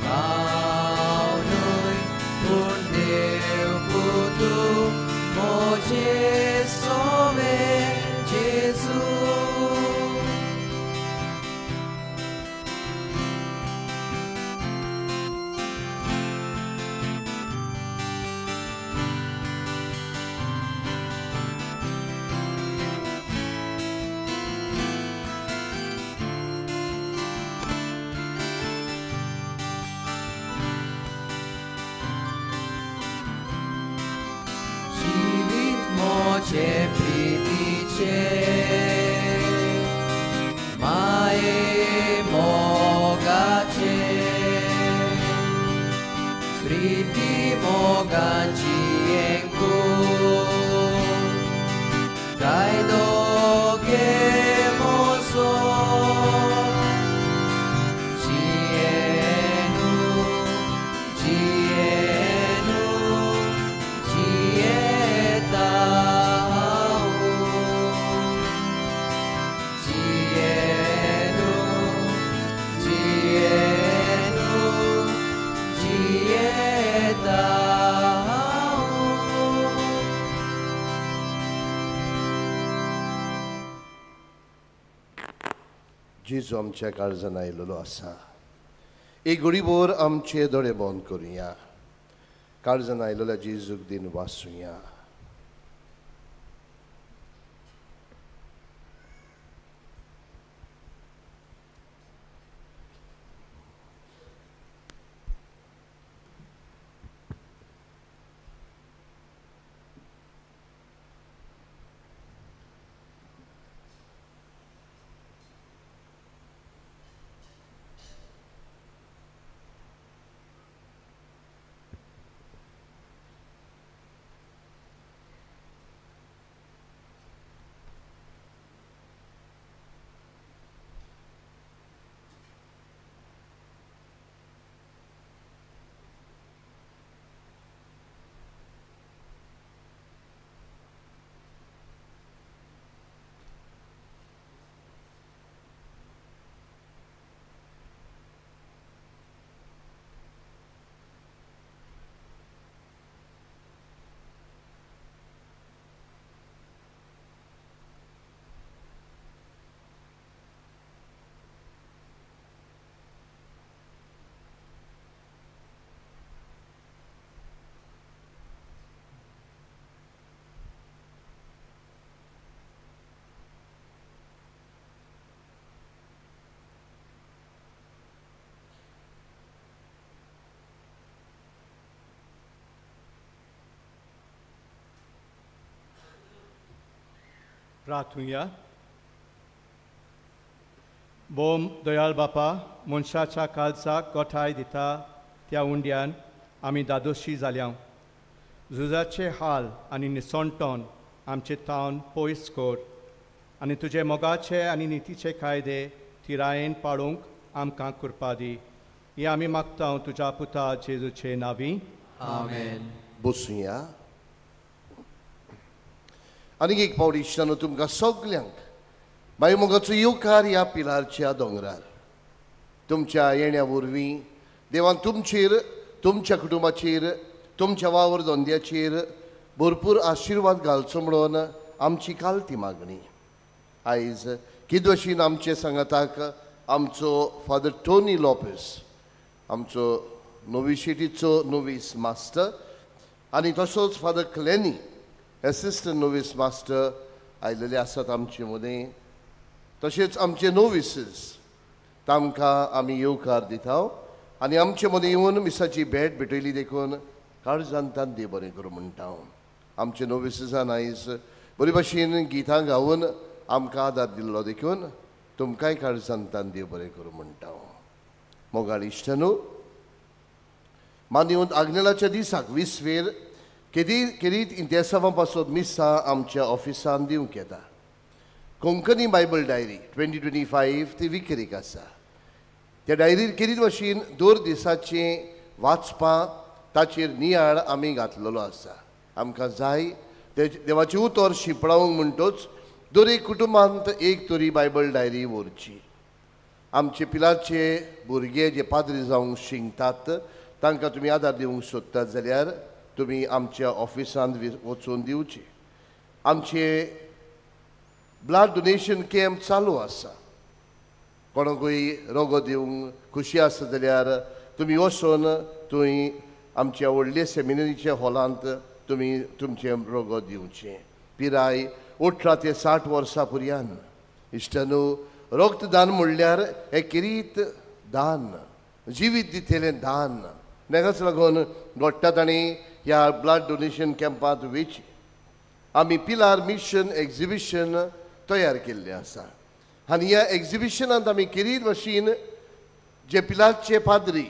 ao noi purneu putu, o Jesove Jesus. Živit moće pritiče, maje mogače, priti mogači enku, kaj doge mozo, Gienu, Gienu, Gietao, Gienu, Gienu, Gietao. जेजू आमच्या काळजान आयिल्लो आसा. एक घडीभर आमचे दोळे बंद करुया. काळजान आयिल्ल्या जेजूक दिन वाचुया. प्रार्थूया. बोम दयाल बापा, मनशाच्या काळजाक गोठाय दिता त्या उंड्यान आमी दादोशी जाल्या. झुजाचे हाल आनी निसणटोन आमचे तावन पयस कर आनी तुजे मोगाचे आनी नितीचे कायदे तिरायेन पाळूंक आमकां कृपा दी. ही आमी मागता तुज्या पुता जेजूचे नांवी. आमेन. बसूया. आनीक एक पावटी इश्टानो तुमकां सगल्यांक मागीर मोगाचो येवकार ह्या पिलारच्या दोंगरार तुमच्या येण्या वरवीं देवान तुमचेर, तुमच्या कुटुंबाचेर, तुमच्या वावर धंद्याचेर भरपूर आशिर्वाद घालचो म्हणून आमची काल ती मागणी. आयज किदवशीन आमचे सांगाताक आमचो फादर टोनी लॉपेस, आमचो नोविशेटीचो नोवीस मास्टर, आनी तसोच फादर क्लेनी एसिस्टंट नोवीस मास्टर आयिल्ले आसात आमचे मदें. तशेंच आमचे नोविसीस तांकां आमी येवकार दिता आनी आमचे मदीं येवन मिसाची भेट भेटयली देखून काळजांतान देव बरें करूं म्हणटा आमचे नोविसांन आयज बरे भशेन गितां गावन आमकां आदार दिल्लो देखून तुमकांय काळजांतान देव बरें करूं म्हणटा मोगाळ इश्टनो माननीय आग्नेलाच्या दिसाक 20 वेर केरीत इंतेसावा पासून मिसा आमच्या ऑफिसान दिवंक येता कोंकणी बायबल डायरी 2025 ती विक्रेक आसा त्या डायरीर केरीत भशेन दर दिसाचें वाचपां ताचेर नियाळ आमी घातलेलो आसा आमकां जाय ते देवाचें उतर शिंपडावंक म्हणटच दर एक कुटुंबांत एक तरी बायबल डायरी व्हरची आमचे पिलाचे भुरगे जे पाद्री जावंक शिंकतात तांकां तुमी आदार दिवंक सोदतात जाल्यार तुमी आमच्या ऑफिसांत वचून दिवचे आमचे ब्लड डोनेशन कॅम्प चालू आसा कोणाकूय रोगो दिवंक खुशी आसा जाल्यार तुमी वचून थंय आमच्या व्हडले सेमिनरीच्या हॉलांत तुमी तुमचे रोगो दिवचे पिराय 18 ते 60 वर्सां पर्यंत इश्टनो रक्तदान म्हणल्यार हें किरीत दान जिवीत दितलें दान ताकाच लागून घडटा ताणी ह्या ब्लड डोनेशन कॅम्पांत वेची आमी पिलार मिशन एक्झिबिशन तयार केल्लें आसा आनी ह्या एक्झिबिशनांत आमी किरीत भशेन जे पिलारचे पाद्री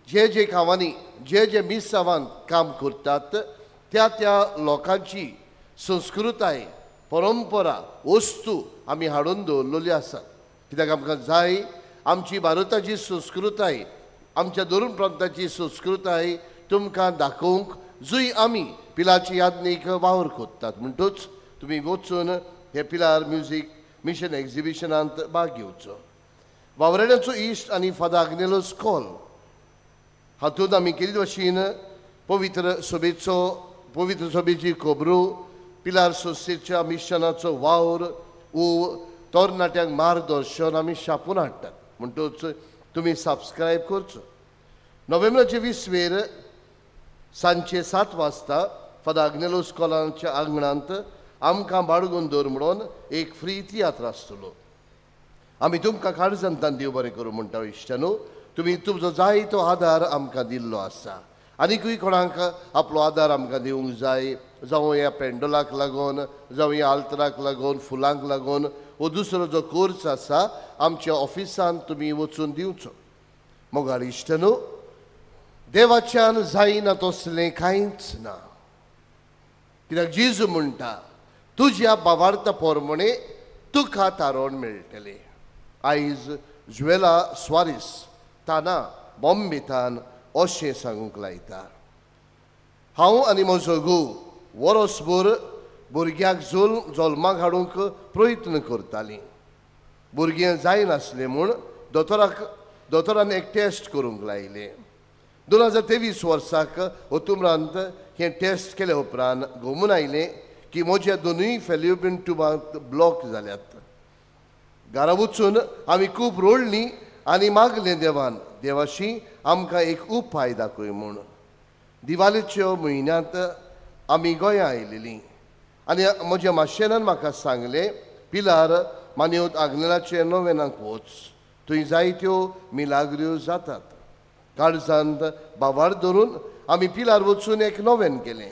जे गांवांनी जे मिसावांत काम करतात त्या लोकांची संस्कृताय परंपरा वस्तू आमी हाडून दवरलेल्यो आसात कित्याक आमकां जाय आमची भारताची संस्कृताय आमच्या दोन प्रांताची संस्कृताय तुमकां दाखोवंक जंय आमी पिलाची यादनीक वावर कोत्तात म्हणटच तुमी वचून हे पिलार म्युजीक मिशन एक्झिबिशनांत भाग घेवचो वावराड्याचो इश्ट आनी फादर आग्नेलोस कॉल हातूंत आमी केली भशेन पवित्र सभेची खबरो पिलार संस्थेच्या मिशनाचो वावर तरणाट्यांक मार्गदर्शन आमी छापून हाडटात म्हणटच तुमी सबस्क्रायब करचो नोव्हेंबराचे 20 वेर सांजचे 7 वाजता फादर आग्नेलोस कॉलाच्या आंगणांत आमकां बाळगून दवर म्हणून एक फ्री तियात्र आसतलो आमी तुमकां काळजांतान देव बरें करूं म्हणटा इश्टनो तुमी तुमचो जाय तो आदार आमकां दिल्लो आसा आनीकूय कोणाक आपलो आदार आमकां दिवंक जाय जावं ह्या पेंडोलाक लागून जावं ह्या आल्तराक लागून फुलांक लागून वो दुसरो जो कोर्स आसा आमच्या ऑफिसान तुमी वचून दिवचो मोगाळ इश्टनो देवाच्यान जायना तसलें कांयच ना कित्याक जेजू म्हणटा तुज्या भावार्था पोरमणे तुका तारण मेळटलें आयज ज्वेला स्वारीस ताना बॉम्बेतान अशें सांगूंक लायता हांव आनी म्हजो घोव वरसभर भुरग्याक जल्माक हाडूंक प्रयत्न करतालीं भुरगें जायनासलें म्हूण दोतोरान एक टेस्ट करूंक लायलें 2023 वर्साक ऑक्टोबरांत हें टेस्ट केले उपरांत घुमून आयलें की म्हज्या दोनूय फॅल्युपिन ट्युबांत ब्लॉक जाल्यात घरा वचून आमी खूब रोडलीं आनी मागलें देवाशी आमकां एक उपाय दाखय म्हूण दिवाळेच्या म्हयन्यांत आमी गोंया आयलेलीं आनी म्हज्या माशेनान म्हाका सांगलें पिलार माननीय आग्नेलाचे नोवेनाक वच थंय जायत्यो मिलाग्र्यो जातात काळजांत बावार धरून आमी पिलार वचून एक नोवेन केलें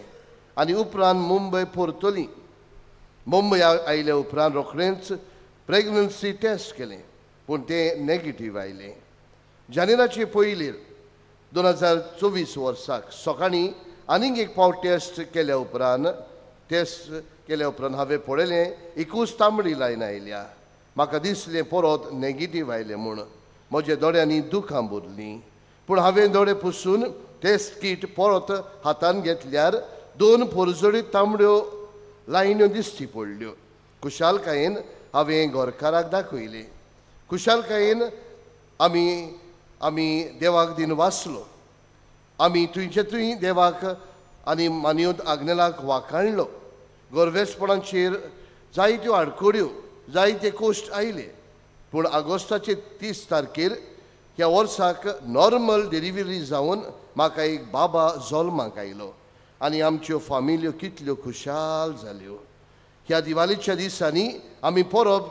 आनी उपरांत मुंबय परतलीं मुंबय आयले उपरांत रोखडेंच प्रेग्नन्सी टेस्ट केलें पूण तें नेगेटीव आयलें जानेराचे पयलीं 2024 वर्साक सकाळीं आनीक एक फावट टेस्ट केल्या उपरांत हांवें पळयलें 21 तांबडी लायन आयल्या म्हाका दिसलें परत नेगेटीव आयलें म्हूण म्हज्या दोळ्यांनी दुखां भरलीं पूण हांवें दोळे पुसून टेस्ट कीट परत हातान घेतल्यार 2 परजोडी तांबड्यो लायन्यो दिश्टी पडल्यो खुशालकायेन हांवें गोरकाराक दाखयलें खुशालकायेन आमी देवाक दिन वाचलो आमी थंय देवाक आनी माननीय आग्नेलाक वाखाणलो गोरवेसपणाचेर जायत्यो आडकोड्यो जायते कोश्ट आयले पूण ऑगस्टाचे 30 तारखेर ह्या वर्साक नॉर्मल डिलिव्हरी जावन म्हाका एक बाबा जल्माक आयलो आनी आमच्यो फामिल्यो कितल्यो खुशाल जाल्यो ह्या दिवाळेच्या दिसांनी आमी परत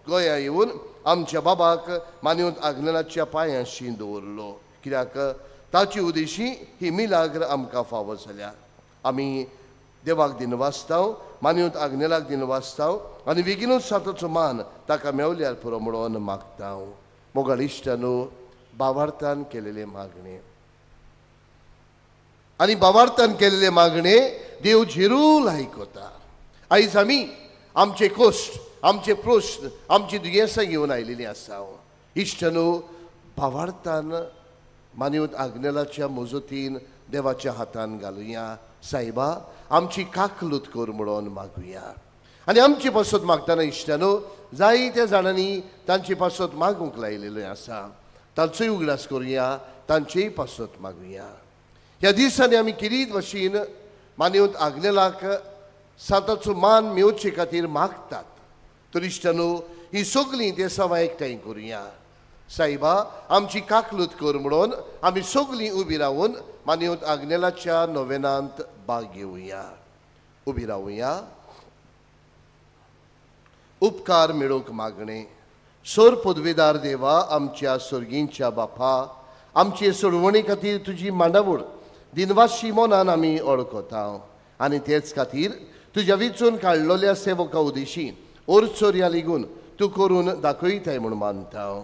गोंया येवन आमच्या बाबाक मानिवंत आग्नेलाच्या पांयाशी दवरलो, कित्याक ताची उदेशी ही मिलाग्र आमकां फावो जाल्या. आमी देवाक दिन वाचताव, मानिवंत आग्नेलाक दिन वाचताव आनी बेगीनूच साताचो मान ताका मेवल्यार पुरो म्हणून मागताव. मोगाळ इश्टानो, भावार्थान केलेले मागणे आनी भावार्थान केलेले मागणे देव झिरूल आयकता. आयज आमी आमचे कश्ट, आमचे प्रश्न, आमची दुयेंसां घेवन आयिल्लीं आसाव. इश्टानो, भावार्थान मानिवंत आग्नेलाच्या मुजतीन देवाच्या हातान घालुया. सायबा, आमची काकलूत कर म्हणून मागुया. आनी आमची पासत मागतना इश्टानो, जायत्या जाणांनी तांची पासत मागूंक लायलेल्यो आसा. तांचोय उगडास करुया, तांचेय पासत मागुया. ह्या दिसांनी आमी किरीत भाशेन मानिवंत आग्नेलाक साताचो मान मेवचे खातीर मागतात. तर इश्टानो, ही सगळीं देसावां एकठांय करुया. सायबा, आमची काकलूत कर म्हणून आमी सगळीं उबी रावन मानिवंत आग्नेलाच्या नोवेनांत भाग घेवया. उबी रावया. उपकार मेळोवंक मागणे. सोर पदवेदार देवा, आमच्या सर्गींच्या बापा, आमचे सोडवणे खातीर तुजी मांडावळ दिनवाशी मोनान आमी ओळखताव. आनी तेच खातीर तुज्या विचून काडलोल्या सेवका उदेशी ओरचोऱ्या लेगून तूं करून दाखयताय म्हूण मानताव.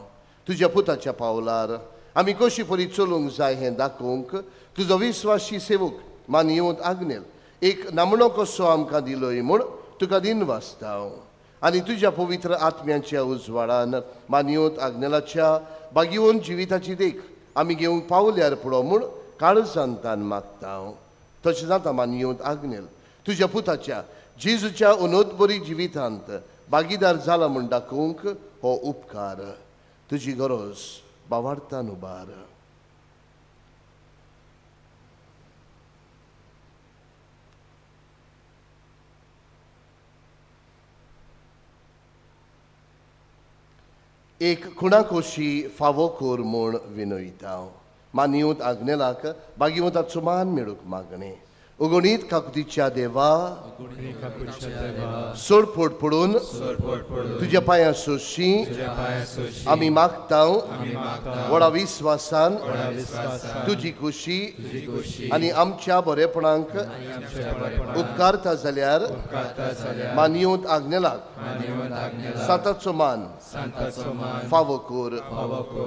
तुज्या पुताच्या पावलार आमी कशी परी चलूंक जाय हें दाखोवंक तुजो विस्वासी सेवक मानिवंत आग्नेल एक नामणो कसो आमकां दिलोय म्हूण तुका दिन वाचताव. आनी तुज्या पवित्र आत्म्याच्या उजवाडान मानिवंत आग्नेलाच्या बागिवून जिविताची देख आमी घेवंक पावल्यार पुरो म्हूण काळजांतान मागताव. तशें जाता मानिवंत आग्नेल, तुज्या पुताच्या जेजूच्या अनोदबरी जिवितांत भागीदार जाला म्हूण दाखोवंक हो उपकार. तुजी गरज भावार्थान उबार. एक खुणाकोशी फावो कोर म्हूण विनयताव. मानिवंत आग्नेलाक भागिवंताचो मान मेळूंक मागणे. उगणीत काकुतीच्या देवा, सोडपोट पडून तुज्या पांयां सोशी आमी मागताव. व्हडा विस्वासान तुजी खुशी आनी आमच्या बरेपणांक उपकारता जाल्यार मानिवंत आग्नेलाक साताचो मान फावो कोर.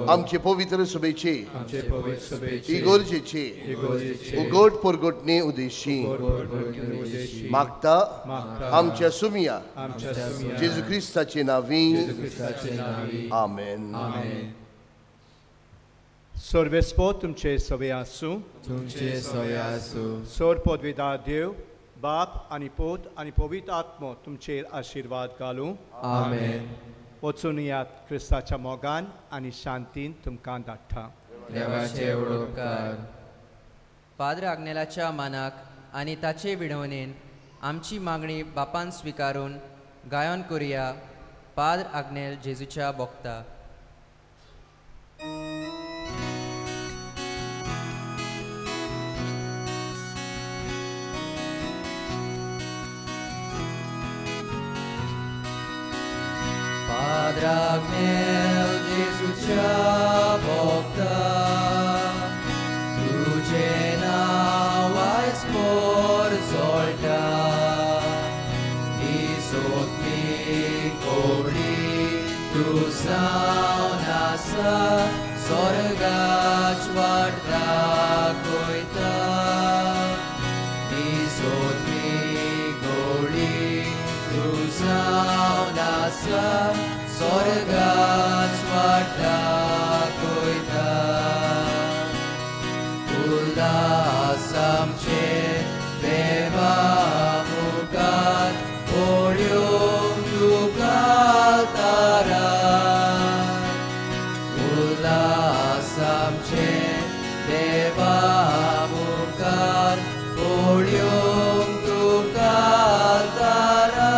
आमचे पवित्र सभेचे इगोर्जेचे उगोट परगोटणे उदेशी मागता आमच्या सुमिया जेजू क्रिस्ताचे नावी. आमेन. सर्वेस्पो तुमचे सवे आसूं. तुमचे सवे आसूं. सोर पदवेदार देव, बाप आनी पोत आनी पवित्र आत्मो तुमचेर आशिर्वाद घालूं. आमेन. वचून यात क्रिस्ताच्या मोगान आनी शांतीन तुमकां धाडटा. देवाचे उपकार. पाद्र आग्नेलाच्या मानाक आनी ताचे विडवणेन आमची मागणी बापान स्विकारून गायन करुया. पाद्र आग्नेल जेजूच्या भोगता. Padre Agnel Jesucia Bogda, Tuce naua spor solta, Isot mi cobri, Tu saunasa, Sorgac varta coita, Isot mi cobri, Tu saunasa, Sorgac varta coita. Ullasamce beva mukat, Orium dukaltara. Ullasamce beva mukat, Orium dukaltara.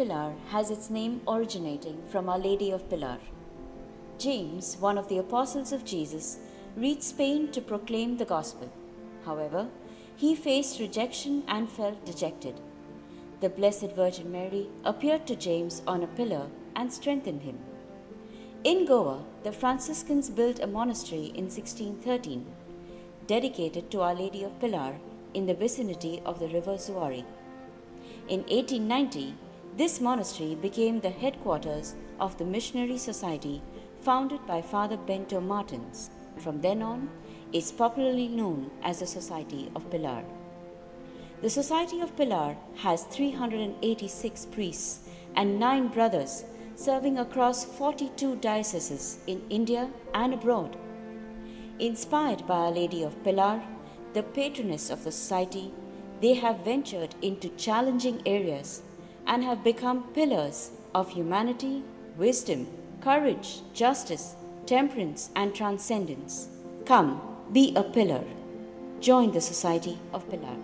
Pilar has its name originating from Our Lady of Pilar. James, one of the apostles of Jesus, reached Spain to proclaim the gospel. However, he faced rejection and felt dejected. The Blessed Virgin Mary appeared to James on a pillar and strengthened him. In Goa, the Franciscans built a monastery in 1613, dedicated to Our Lady of Pilar in the vicinity of the river Zuari. In 1890, this monastery became the headquarters of the Missionary Society founded by Father Bento Martins. From then on, is popularly known as the Society of Pilar. The Society of Pilar has 386 priests and 9 brothers serving across 42 dioceses in India and abroad. Inspired by Our Lady of Pilar, the patroness of the society, they have ventured into challenging areas and have become pillars of humanity, wisdom, courage, justice, temperance, and transcendence. Come, be a pillar. Join the Society of Pilar.